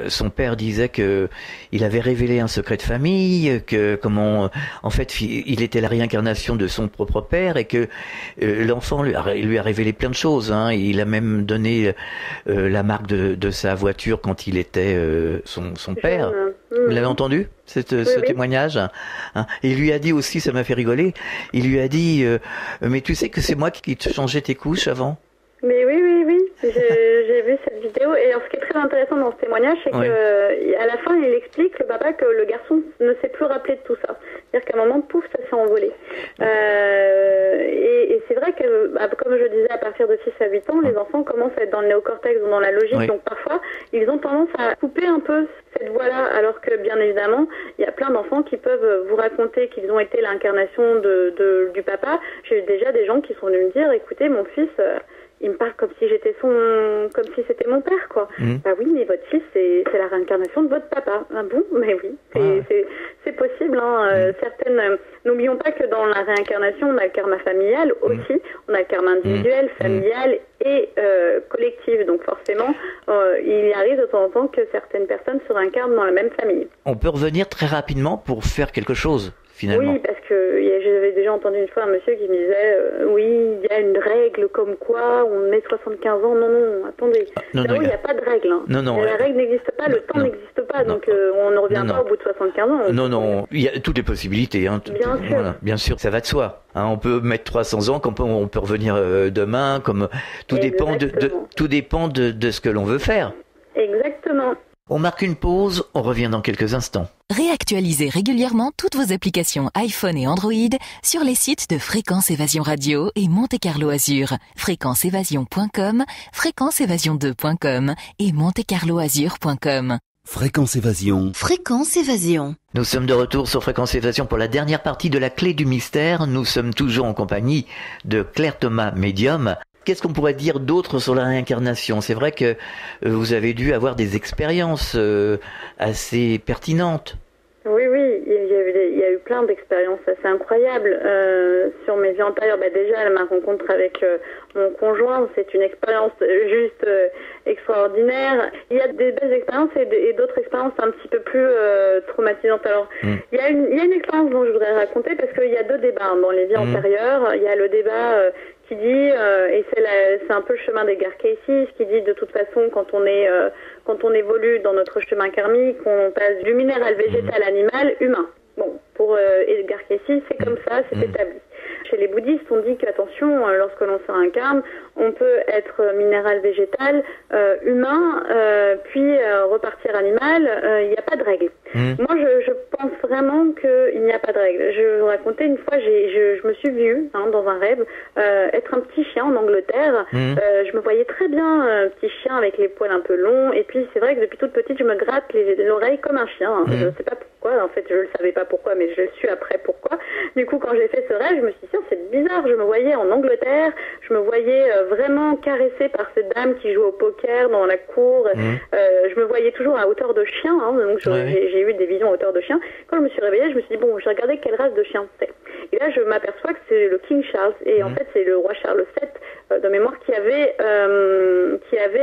Speaker 4: son père disait que il avait révélé un secret de famille, que en fait il était la réincarnation de son propre père et que l'enfant lui a révélé plein de choses. Hein. Il a même donné la marque de sa voiture quand il était son père. Vous l'avez entendu ce témoignage, hein. Et il lui a dit aussi, ça m'a fait rigoler, il lui a dit mais tu sais que c'est moi qui te changeais tes couches avant?
Speaker 5: Mais oui, j'ai vu cette vidéo. Et alors, ce qui est très intéressant dans ce témoignage, c'est que à la fin, il explique, le papa, que le garçon ne s'est plus rappelé de tout ça. C'est-à-dire qu'à un moment, pouf, ça s'est envolé. Et c'est vrai que, comme je disais, à partir de 6 à 8 ans, les enfants commencent à être dans le néocortex ou dans la logique. Donc parfois, ils ont tendance à couper un peu cette voie-là, alors que, bien évidemment, il y a plein d'enfants qui peuvent vous raconter qu'ils ont été l'incarnation du papa. J'ai eu déjà des gens qui sont venus me dire, écoutez, mon fils... il me parle comme si c'était mon père, quoi. Bah oui, mais votre fils, c'est la réincarnation de votre papa. Ah bon? Mais oui, c'est possible, hein. N'oublions pas que dans la réincarnation, on a le karma familial aussi, on a le karma individuel, familial et collectif. Donc forcément, il arrive de temps en temps que certaines personnes se réincarnent dans la même famille.
Speaker 4: On peut revenir très rapidement pour faire quelque chose. Finalement.
Speaker 5: Oui, parce que j'avais déjà entendu une fois un monsieur qui me disait oui, il y a une règle comme quoi on met 75 ans. Non, attendez. Il n'y a pas de règle. Hein. La règle n'existe pas, le temps n'existe pas, donc on ne revient pas au bout de 75 ans.
Speaker 4: Non, il y a toutes les possibilités. Hein.
Speaker 5: Bien sûr. Voilà,
Speaker 4: bien sûr, ça va de soi. Hein, on peut mettre 300 ans, on peut revenir demain, comme tout dépend de ce que l'on veut faire.
Speaker 5: Exactement.
Speaker 4: On marque une pause, on revient dans quelques instants.
Speaker 3: Réactualisez régulièrement toutes vos applications iPhone et Android sur les sites de Fréquence Évasion Radio et Monte Carlo Azur, fréquenceévasion.com, fréquenceévasion2.com et montecarloazur.com.
Speaker 2: Fréquence Évasion.
Speaker 6: Fréquence Évasion.
Speaker 4: Nous sommes de retour sur Fréquence Évasion pour la dernière partie de la clé du mystère. Nous sommes toujours en compagnie de Claire Thomas, médium. Qu'est-ce qu'on pourrait dire d'autre sur la réincarnation? C'est vrai que vous avez dû avoir des expériences assez pertinentes.
Speaker 5: Oui, il y a eu plein d'expériences assez incroyables sur mes vies antérieures. Déjà, ma rencontre avec mon conjoint, c'est une expérience juste extraordinaire. Il y a des belles expériences et d'autres expériences un petit peu plus traumatisantes. Alors, il y a une expérience dont je voudrais raconter parce qu'il y a deux débats dans les vies antérieures. Il y a le débat qui dit, et c'est un peu le chemin des Garkessis, qui dit de toute façon quand on évolue dans notre chemin karmique, on passe du minéral végétal, animal, humain. Bon, pour Edgar Cayce, c'est comme ça, c'est établi. Chez les bouddhistes, on dit qu'attention, lorsque l'on se réincarne, on peut être minéral végétal, humain, puis repartir animal, il n'y a pas de règle. Moi, je pense vraiment qu'il n'y a pas de règle. Je vais vous raconter, une fois, je me suis vue dans un rêve être un petit chien en Angleterre. Je me voyais très bien, un petit chien avec les poils un peu longs, et puis c'est vrai que depuis toute petite, je me gratte l'oreille comme un chien. Je ne sais pas pourquoi, en fait, je ne le savais pas pourquoi, mais je le suis après pourquoi. Du coup, quand j'ai fait ce rêve, je me suis dit, tiens, c'est bizarre, je me voyais en Angleterre, je me voyais vraiment caressée par cette dame qui joue au poker dans la cour, je me voyais toujours à hauteur de chien, donc j'ai eu des visions à hauteur de chien. Quand je me suis réveillée, je me suis dit, bon, je vais regarder quelle race de chien c'est. Et là, je m'aperçois que c'est le King Charles, et en fait, c'est le roi Charles VII, de mémoire, qui avait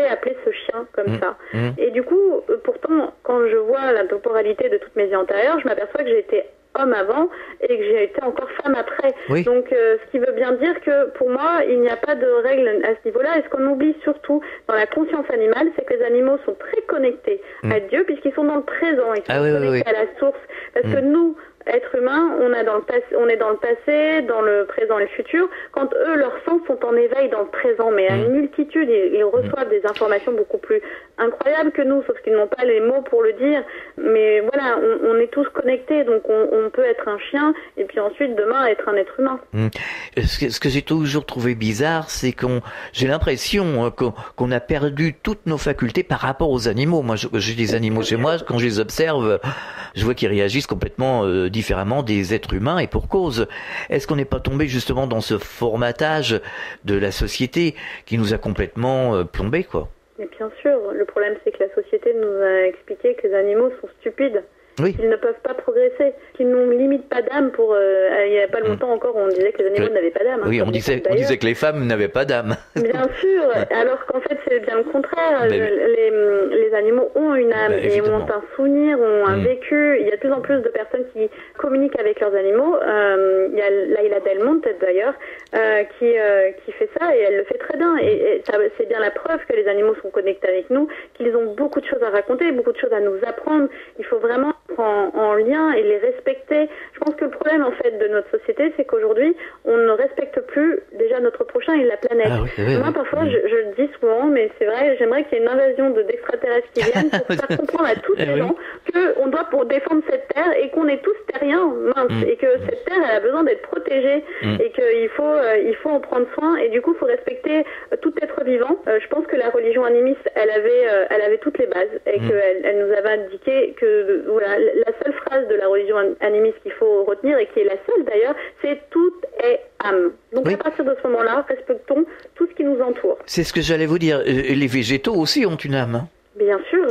Speaker 5: appelé ce chien comme ça. Et du coup, pourtant, quand je vois la temporalité de toutes mes vies antérieures, je m'aperçois que j'ai été homme avant et que j'ai été encore femme après. Donc, ce qui veut bien dire que pour moi, il n'y a pas de règle à ce niveau-là. Et ce qu'on oublie surtout dans la conscience animale, c'est que les animaux sont très connectés à Dieu puisqu'ils sont dans le présent, ils sont connectés à la source. Parce que nous, Être humain, on est dans le passé, dans le présent et le futur. Quand eux, leurs sens sont en éveil dans le présent, mais à une multitude, ils reçoivent des informations beaucoup plus incroyables que nous, sauf qu'ils n'ont pas les mots pour le dire. Mais voilà, on est tous connectés, donc on peut être un chien et puis ensuite demain être un être humain.
Speaker 4: Ce que j'ai toujours trouvé bizarre, c'est j'ai l'impression qu'on a perdu toutes nos facultés par rapport aux animaux. Moi, j'ai des animaux chez moi, quand je les observe, je vois qu'ils réagissent complètement différemment des êtres humains, et pour cause. Est-ce qu'on n'est pas tombé justement dans ce formatage de la société qui nous a complètement plombés, quoi?
Speaker 5: Mais bien sûr, le problème c'est que la société nous a expliqué que les animaux sont stupides. Oui. Qu'ils ne peuvent pas progresser, qu'ils n'ont limite pas d'âme pour... il n'y a pas longtemps encore, on disait que les animaux n'avaient pas d'âme.
Speaker 4: Oui, on disait que les femmes n'avaient pas d'âme.
Speaker 5: Bien sûr, alors qu'en fait c'est bien le contraire. Les animaux ont une âme et ont un souvenir, ont un vécu. Il y a de plus en plus de personnes qui communiquent avec leurs animaux. Il y a Laila Delmonte d'ailleurs qui fait ça et elle le fait très bien. Et ça, c'est bien la preuve que les animaux sont connectés avec nous, qu'ils ont beaucoup de choses à raconter, beaucoup de choses à nous apprendre. Il faut vraiment en lien et les respecter. Je pense que le problème en fait de notre société, c'est qu'aujourd'hui on ne respecte plus déjà notre prochain et la planète. Moi parfois je le dis souvent, mais c'est vrai, j'aimerais qu'il y ait une invasion d'extraterrestres qui viennent pour faire comprendre à tous les gens qu'on doit pour défendre cette terre et qu'on est tous terriens, et que cette terre elle a besoin d'être protégée et qu'il faut en prendre soin, et du coup il faut respecter tout être vivant. Je pense que la religion animiste elle avait toutes les bases et qu'elle nous avait indiqué que voilà, la seule phrase de la religion animiste qu'il faut retenir, et qui est la seule d'ailleurs, c'est « tout est âme ». Donc à partir de ce moment-là, respectons tout ce qui nous entoure.
Speaker 4: C'est ce que j'allais vous dire. Les végétaux aussi ont une âme.
Speaker 5: Bien sûr,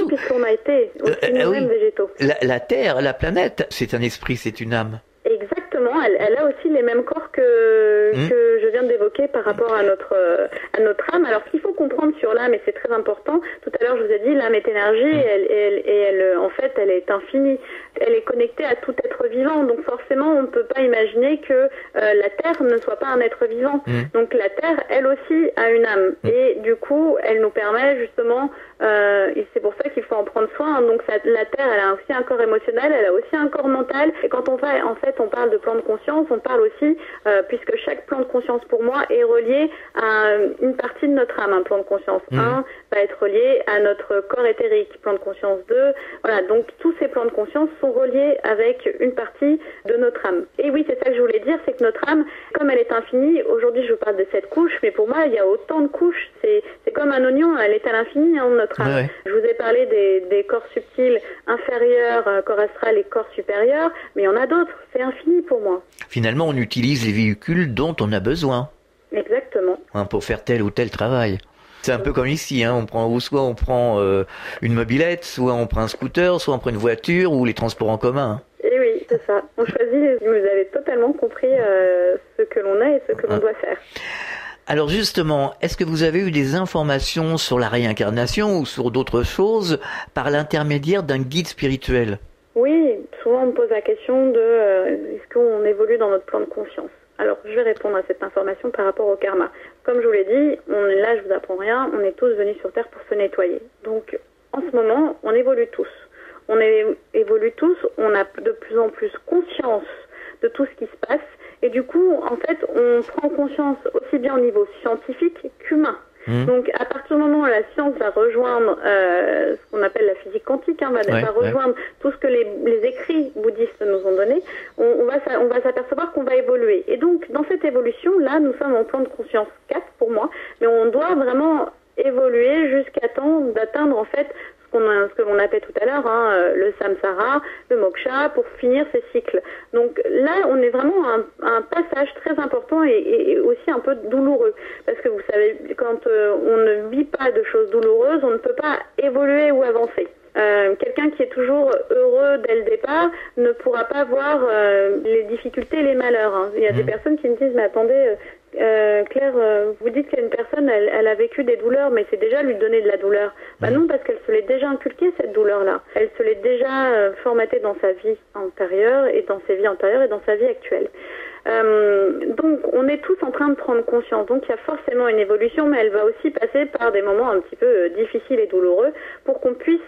Speaker 5: puisqu'on a été aussi nous-mêmes végétaux.
Speaker 4: La Terre, la planète, c'est un esprit, c'est une âme.
Speaker 5: Exactement, elle a aussi les mêmes corps que je viens d'évoquer par rapport à notre âme. Alors ce qu'il faut comprendre sur l'âme, et c'est très important, tout à l'heure je vous ai dit, l'âme est énergie, elle en fait elle est infinie, elle est connectée à tout être vivant, donc forcément on ne peut pas imaginer que la Terre ne soit pas un être vivant. Donc la Terre, elle aussi a une âme, et du coup elle nous permet justement, et c'est pour ça qu'il faut en prendre soin, donc la Terre elle a aussi un corps émotionnel, elle a aussi un corps mental, et quand on parle de plan de conscience, on parle aussi, puisque chaque plan de conscience pour moi est relié à une partie de notre âme. Un plan de conscience 1 va être relié à notre corps éthérique, plan de conscience 2, voilà, donc tous ces plans de conscience sont reliés avec une partie de notre âme. Et oui, c'est ça que je voulais dire, c'est que notre âme, comme elle est infinie, aujourd'hui je vous parle de cette couche, mais pour moi il y a autant de couches, c'est comme un oignon, elle est à l'infini, notre âme. Ouais. Je vous ai parlé des corps subtils inférieurs, corps astral et corps supérieur, mais il y en a d'autres, c'est infini pour moi.
Speaker 4: Finalement, on utilise les véhicules dont on a besoin.
Speaker 5: Exactement.
Speaker 4: Pour faire tel ou tel travail. C'est un peu comme ici, soit on prend une mobilette, soit on prend un scooter, soit on prend une voiture ou les transports en commun.
Speaker 5: Et oui, c'est ça. On choisit, vous avez totalement compris ce que l'on a et ce que l'on doit faire.
Speaker 4: Alors justement, est-ce que vous avez eu des informations sur la réincarnation ou sur d'autres choses par l'intermédiaire d'un guide spirituel ?
Speaker 5: Oui, souvent on me pose la question de est-ce qu'on évolue dans notre plan de conscience ? Alors, je vais répondre à cette information par rapport au karma. Comme je vous l'ai dit, là je vous apprends rien, on est tous venus sur Terre pour se nettoyer. Donc, en ce moment, on évolue tous. On évolue tous, on a de plus en plus conscience de tout ce qui se passe. Et du coup, en fait, on prend conscience aussi bien au niveau scientifique qu'humain. Donc, à partir du moment où la science va rejoindre ce qu'on appelle la physique quantique, va rejoindre tout ce que les écrits bouddhistes nous ont donné, on va s'apercevoir qu'on va évoluer. Et donc, dans cette évolution-là, nous sommes en plan de conscience 4 pour moi, mais on doit vraiment évoluer jusqu'à temps d'atteindre en fait ce que l'on appelle tout à l'heure le samsara, le moksha, pour finir ces cycles. Donc là, on est vraiment à un passage très important et aussi un peu douloureux. Parce que vous savez, quand on ne vit pas de choses douloureuses, on ne peut pas évoluer ou avancer. Quelqu'un qui est toujours heureux dès le départ ne pourra pas voir les difficultés et les malheurs. Il y a des personnes qui me disent, mais attendez, Claire, vous dites qu'une personne, elle a vécu des douleurs, mais c'est déjà lui donner de la douleur. Non, parce qu'elle se l'est déjà inculquée, cette douleur-là. Elle se l'est déjà formatée dans sa vie antérieure et dans ses vies antérieures et dans sa vie actuelle. Donc on est tous en train de prendre conscience. Donc il y a forcément une évolution, mais elle va aussi passer par des moments un petit peu difficiles et douloureux pour qu'on puisse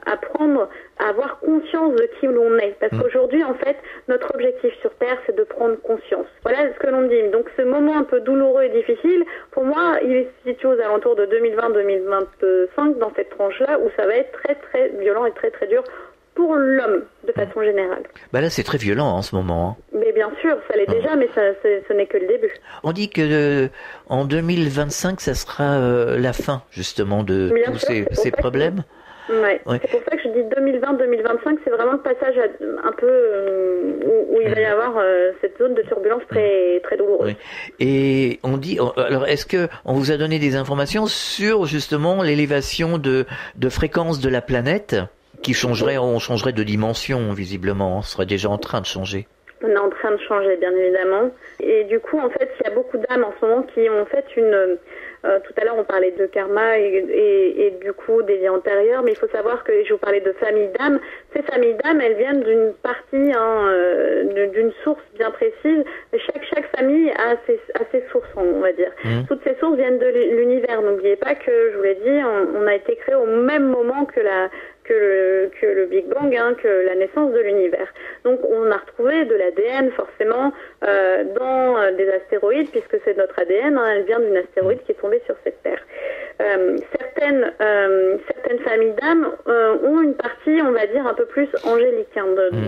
Speaker 5: apprendre à avoir conscience de qui l'on est. Parce qu'aujourd'hui, en fait, notre objectif sur Terre, c'est de prendre conscience. Voilà ce que l'on dit. Donc ce moment un peu douloureux et difficile, pour moi, il est situé aux alentours de 2020-2025, dans cette tranche-là, où ça va être très très violent et très très dur pour l'homme, de façon générale.
Speaker 4: Bah là, c'est très violent en ce moment.
Speaker 5: Mais bien sûr, ça l'est déjà, mais ce n'est que le début.
Speaker 4: On dit que en 2025, ça sera la fin, justement, de tous ces problèmes.
Speaker 5: Ouais. C'est pour ça que je dis 2020-2025, c'est vraiment le passage un peu où il va y avoir cette zone de turbulence très très douloureuse.
Speaker 4: Oui. Et on dit, alors est-ce que on vous a donné des informations sur justement l'élévation de fréquence de la planète qui changerait, on changerait de dimension visiblement, on serait déjà en train de changer.
Speaker 5: On est en train de changer, bien évidemment. Et du coup, en fait, il y a beaucoup d'âmes en ce moment qui ont fait une... tout à l'heure, on parlait de karma et du coup des vies antérieures, mais il faut savoir que je vous parlais de familles d'âmes. Ces familles d'âmes, elles viennent d'une partie, d'une source bien précise. Chaque famille a ses sources, on va dire. Toutes ces sources viennent de l'univers. N'oubliez pas que, je vous l'ai dit, on a été créé au même moment que le Big Bang, que la naissance de l'univers. Donc on a retrouvé de l'ADN forcément dans des astéroïdes, puisque c'est notre ADN, elle vient d'une astéroïde qui est tombée sur cette Terre. Certaines familles d'âmes ont une partie, on va dire, un peu plus angélique,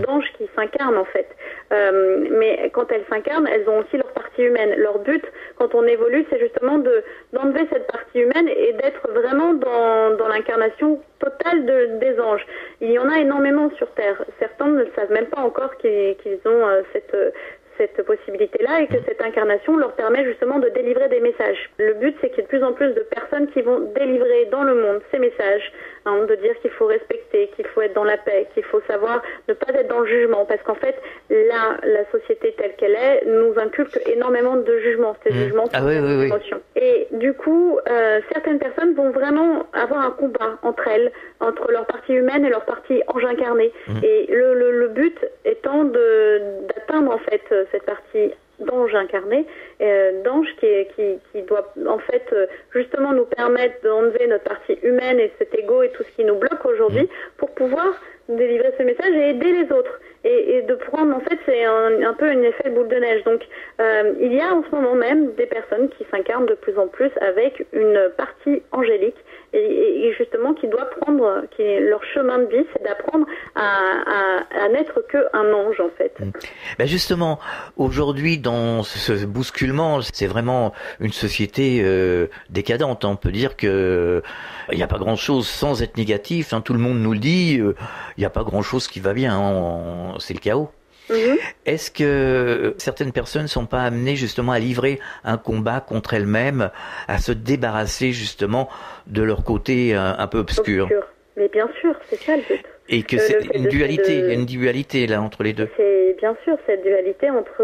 Speaker 5: d'anges qui s'incarnent en fait. Mais quand elles s'incarnent, elles ont aussi leur partie humaine. Leur but, quand on évolue, c'est justement d'enlever cette partie humaine et d'être vraiment dans l'incarnation totale des anges. Il y en a énormément sur Terre. Certains ne savent même pas encore qu'ils ont cette possibilité-là et que cette incarnation leur permet justement de délivrer des messages. Le but, c'est qu'il y ait de plus en plus de personnes qui vont délivrer dans le monde ces messages, de dire qu'il faut respecter, qu'il faut être dans la paix, qu'il faut savoir ne pas être dans le jugement, parce qu'en fait, là, la société telle qu'elle est nous inculque énormément de jugements, ces jugements sur les émotions. Et du coup, certaines personnes vont vraiment avoir un combat entre leur partie humaine et leur partie ange incarné. Et le but étant d'atteindre en fait cette partie d'ange incarné, d'ange qui doit en fait justement nous permettre d'enlever notre partie humaine et cet ego et tout ce qui nous bloque aujourd'hui pour pouvoir délivrer ce message et aider les autres. Et de prendre, en fait, c'est un peu un effet boule de neige. Donc, il y a en ce moment même des personnes qui s'incarnent de plus en plus avec une partie angélique et justement qui doit prendre, leur chemin de vie, c'est d'apprendre à n'être qu'un ange, en fait.
Speaker 4: Ben justement, aujourd'hui, dans ce bousculement, c'est vraiment une société décadente. On peut dire que il n'y a pas grand-chose sans être négatif. Tout le monde nous le dit. Il n'y a pas grand-chose qui va bien. C'est le chaos. Est-ce que certaines personnes ne sont pas amenées justement à livrer un combat contre elles-mêmes, à se débarrasser justement de leur côté un peu obscur?
Speaker 5: Mais bien sûr, c'est ça le but.
Speaker 4: Et que c'est une dualité, il y a une dualité là entre les deux.
Speaker 5: C'est bien sûr cette dualité entre,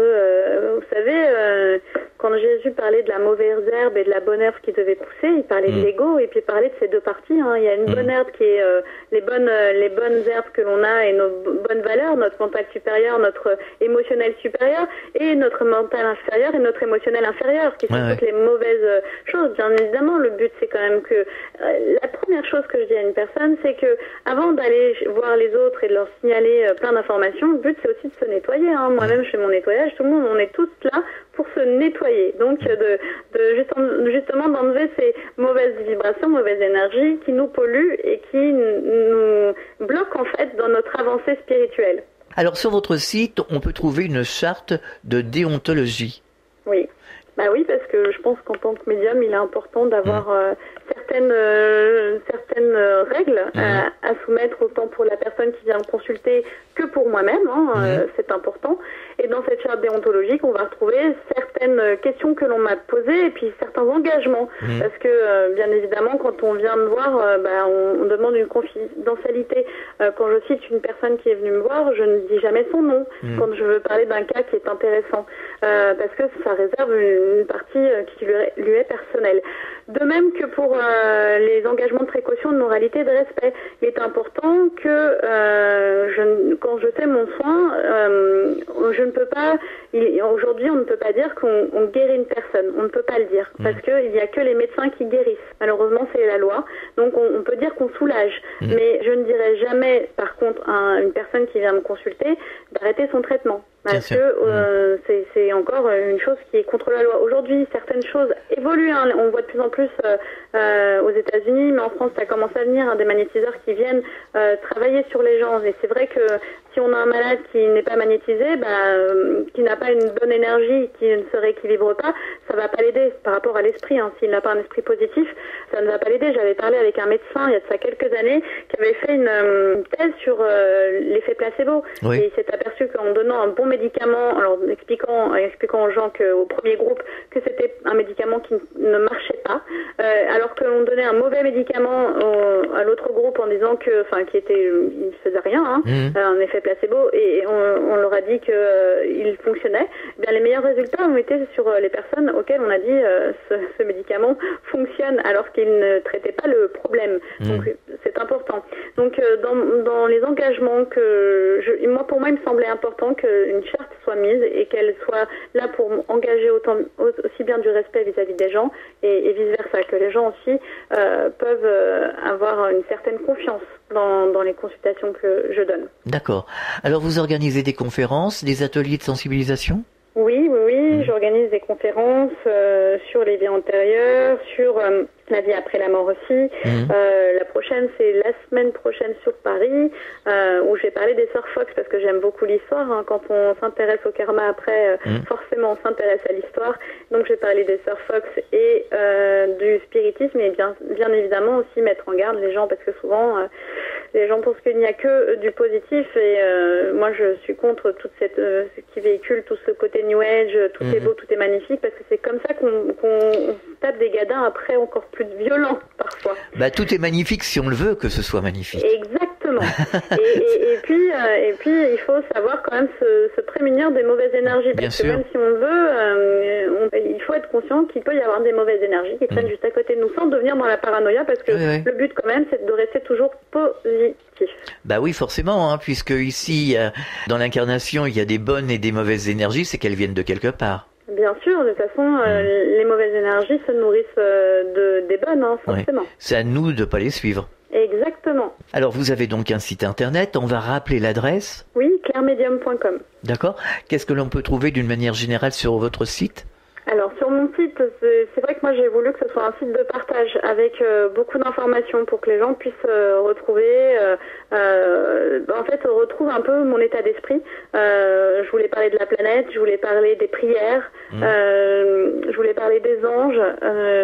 Speaker 5: vous savez, quand Jésus parlait de la mauvaise herbe et de la bonne herbe qui devait pousser, il parlait de l'ego et puis il parlait de ces deux parties. Il y a une bonne herbe qui est les bonnes herbes que l'on a et nos bonnes valeurs, notre mental supérieur, notre émotionnel supérieur et notre mental inférieur et notre émotionnel inférieur, qui sont toutes les mauvaises choses. Bien évidemment, le but c'est quand même que la première chose que je dis à une personne, c'est que avant d'aller voir les autres et de leur signaler plein d'informations, le but c'est aussi de se nettoyer. Moi-même je fais mon nettoyage, tout le monde, on est tous là pour se nettoyer. Donc justement d'enlever ces mauvaises vibrations, mauvaises énergies qui nous polluent et qui nous bloquent en fait dans notre avancée spirituelle.
Speaker 4: Alors sur votre site, on peut trouver une charte de déontologie.
Speaker 5: Oui. Bah oui, parce que je pense qu'en tant que médium, il est important d'avoir certaines règles à soumettre autant pour la personne qui vient me consulter que pour moi-même. C'est important. Et dans cette charte déontologique, on va retrouver certaines questions que l'on m'a posées et puis certains engagements. Parce que, bien évidemment, quand on vient me voir, on demande une confidentialité. Quand je cite une personne qui est venue me voir, je ne dis jamais son nom quand je veux parler d'un cas qui est intéressant. Parce que ça réserve une partie qui lui est personnelle. De même que pour les engagements de précaution, de moralité, de respect. Il est important que quand je fais mon soin, je ne peux pas. Aujourd'hui, on ne peut pas dire qu'on guérit une personne. On ne peut pas le dire parce qu'il n'y a que les médecins qui guérissent. Malheureusement, c'est la loi. Donc, on peut dire qu'on soulage. Mais je ne dirais jamais, par contre, à une personne qui vient me consulter d'arrêter son traitement. Parce que c'est encore une chose qui est contre la loi. Aujourd'hui, certaines choses évoluent. Hein. On voit de plus en plus aux États-Unis, mais en France, ça commence à venir, des magnétiseurs qui viennent travailler sur les gens. Et c'est vrai que si on a un malade qui n'est pas magnétisé, qui n'a pas une bonne énergie, qui ne se rééquilibre pas, ça va pas l'aider par rapport à l'esprit. Hein. S'il n'a pas un esprit positif, ça ne va pas l'aider. J'avais parlé avec un médecin il y a de ça quelques années qui avait fait une thèse sur l'effet placebo. Oui. Et il s'est aperçu qu'en donnant un bon médicament, alors expliquant aux gens au premier groupe que c'était un médicament qui ne marchait pas, alors que l'on donnait un mauvais médicament à l'autre groupe en disant il ne faisait rien, un effet placebo, et on leur a dit qu'il fonctionnait. Bien, les meilleurs résultats ont été sur les personnes auxquelles on a dit ce médicament fonctionne alors qu'il ne traitait pas le problème. Donc c'est important. Donc dans les engagements pour moi il me semblait important qu'une charte soit mise et qu'elle soit là pour engager aussi bien du respect vis-à-vis des gens et vice-versa, que les gens aussi peuvent avoir une certaine confiance dans les consultations que je donne.
Speaker 4: D'accord. Alors vous organisez des conférences, des ateliers de sensibilisation ?
Speaker 5: Oui, j'organise des conférences sur les vies antérieures, sur la vie après la mort aussi. La prochaine, c'est la semaine prochaine sur Paris, où je vais parler des sœurs Fox parce que j'aime beaucoup l'histoire. Hein. Quand on s'intéresse au karma après, forcément on s'intéresse à l'histoire. Donc je vais parler des sœurs Fox et du spiritisme et bien évidemment aussi mettre en garde les gens parce que souvent les gens pensent qu'il n'y a que du positif et moi je suis contre toute cette qui véhicule tout ce côté New Age, tout est beau, tout est magnifique parce que c'est comme ça qu'on tape des gadins après encore plus violents parfois.
Speaker 4: Tout est magnifique si on le veut que ce soit magnifique.
Speaker 5: Exactement. et puis il faut savoir quand même se prémunir des mauvaises énergies parce que même si on le veut, il faut être conscient qu'il peut y avoir des mauvaises énergies qui traînent juste à côté de nous sans devenir dans la paranoïa parce que le but quand même c'est de rester toujours positif.
Speaker 4: Oui, forcément, puisque ici dans l'incarnation il y a des bonnes et des mauvaises énergies, c'est qu'elles viennent de quelque part.
Speaker 5: Bien sûr, de toute façon, les mauvaises énergies se nourrissent des bonnes, forcément. Ouais.
Speaker 4: C'est à nous de ne pas les suivre.
Speaker 5: Exactement.
Speaker 4: Alors, vous avez donc un site internet, on va rappeler l'adresse.
Speaker 5: Oui, clairemedium.com.
Speaker 4: D'accord. Qu'est-ce que l'on peut trouver d'une manière générale sur votre site ?
Speaker 5: Alors sur mon site, c'est vrai que moi j'ai voulu que ce soit un site de partage avec beaucoup d'informations pour que les gens puissent retrouver, retrouvent un peu mon état d'esprit. Je voulais parler de la planète, je voulais parler des prières, je voulais parler des anges.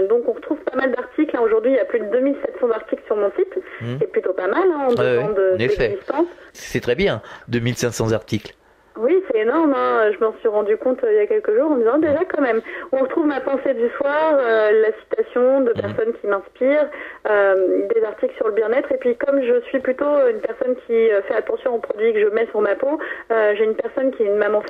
Speaker 5: Donc on retrouve pas mal d'articles. Aujourd'hui il y a plus de 2700 articles sur mon site, c'est plutôt pas mal en 2 ans d'existence.
Speaker 4: C'est très bien, 2500 articles.
Speaker 5: Oui, c'est énorme. Je m'en suis rendu compte il y a quelques jours en me disant déjà quand même. On retrouve ma pensée du soir, la citation de personnes qui m'inspirent, des articles sur le bien-être. Et puis comme je suis plutôt une personne qui fait attention aux produits que je mets sur ma peau, j'ai une personne qui est une maman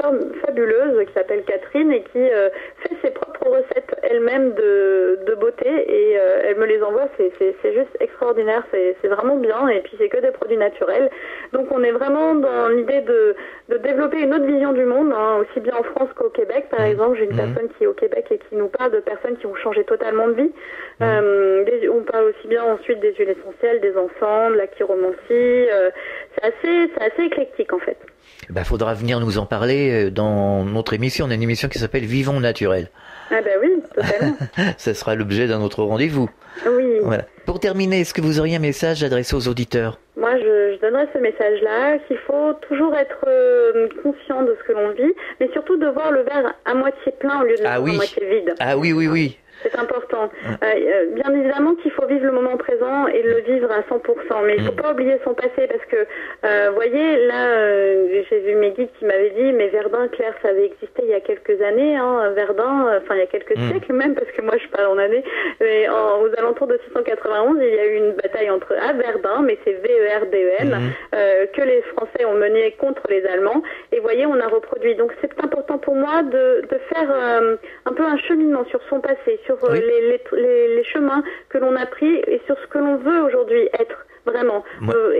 Speaker 5: fabuleuse qui s'appelle Catherine et qui fait ses propres recettes elle-même de beauté et elle me les envoie. C'est juste extraordinaire. C'est vraiment bien. Et puis c'est que des produits naturels. Donc on est vraiment dans l'idée de développer une autre vision du monde, aussi bien en France qu'au Québec. Par exemple, j'ai une personne qui est au Québec et qui nous parle de personnes qui ont changé totalement de vie. On parle aussi bien ensuite des huiles essentielles, des encens, de la chiromancie. C'est assez éclectique en fait.
Speaker 4: Faudra venir nous en parler dans notre émission. On a une émission qui s'appelle Vivons Naturel.
Speaker 5: Ah oui, totalement.
Speaker 4: Ça sera l'objet d'un autre rendez-vous.
Speaker 5: Oui.
Speaker 4: Voilà. Pour terminer, est-ce que vous auriez un message adressé aux auditeurs ?
Speaker 5: Moi, je donnerais ce message-là, qu'il faut toujours être conscient de ce que l'on vit, mais surtout de voir le verre à moitié plein au lieu de le voir à moitié vide.
Speaker 4: Ah oui.
Speaker 5: C'est important. Bien évidemment qu'il faut vivre le moment présent et le vivre à 100%, mais il ne faut pas oublier son passé parce que, voyez, là, j'ai vu mes guides qui m'avaient dit, mais Verdun, Claire, ça avait existé il y a quelques années, Verdun, il y a quelques siècles même, parce que moi je parle en années, mais aux alentours de 691, il y a eu une bataille entre à Verdun, mais c'est VERDEN, que les Français ont mené contre les Allemands. Et vous voyez, on a reproduit. Donc c'est important pour moi de faire un peu un cheminement sur son passé, sur les chemins que l'on a pris et sur ce que l'on veut aujourd'hui être. Vraiment,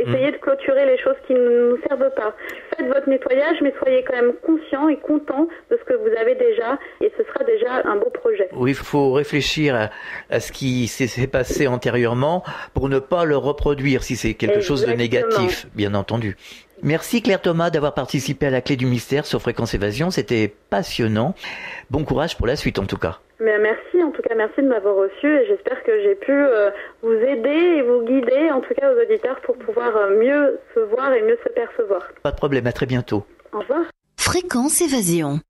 Speaker 5: essayez de clôturer les choses qui ne nous servent pas. Faites votre nettoyage, mais soyez quand même conscient et content de ce que vous avez déjà, et ce sera déjà un beau projet.
Speaker 4: Oui, il faut réfléchir à ce qui s'est passé antérieurement pour ne pas le reproduire si c'est quelque chose de négatif, bien entendu. Merci Claire Thomas d'avoir participé à la Clé du Mystère sur Fréquence Évasion, c'était passionnant. Bon courage pour la suite en tout cas.
Speaker 5: Mais merci, en tout cas merci de m'avoir reçu et j'espère que j'ai pu vous aider et vous guider, en tout cas aux auditeurs, pour pouvoir mieux se voir et mieux se percevoir.
Speaker 4: Pas de problème, à très bientôt.
Speaker 5: Au revoir.
Speaker 6: Fréquence Évasion.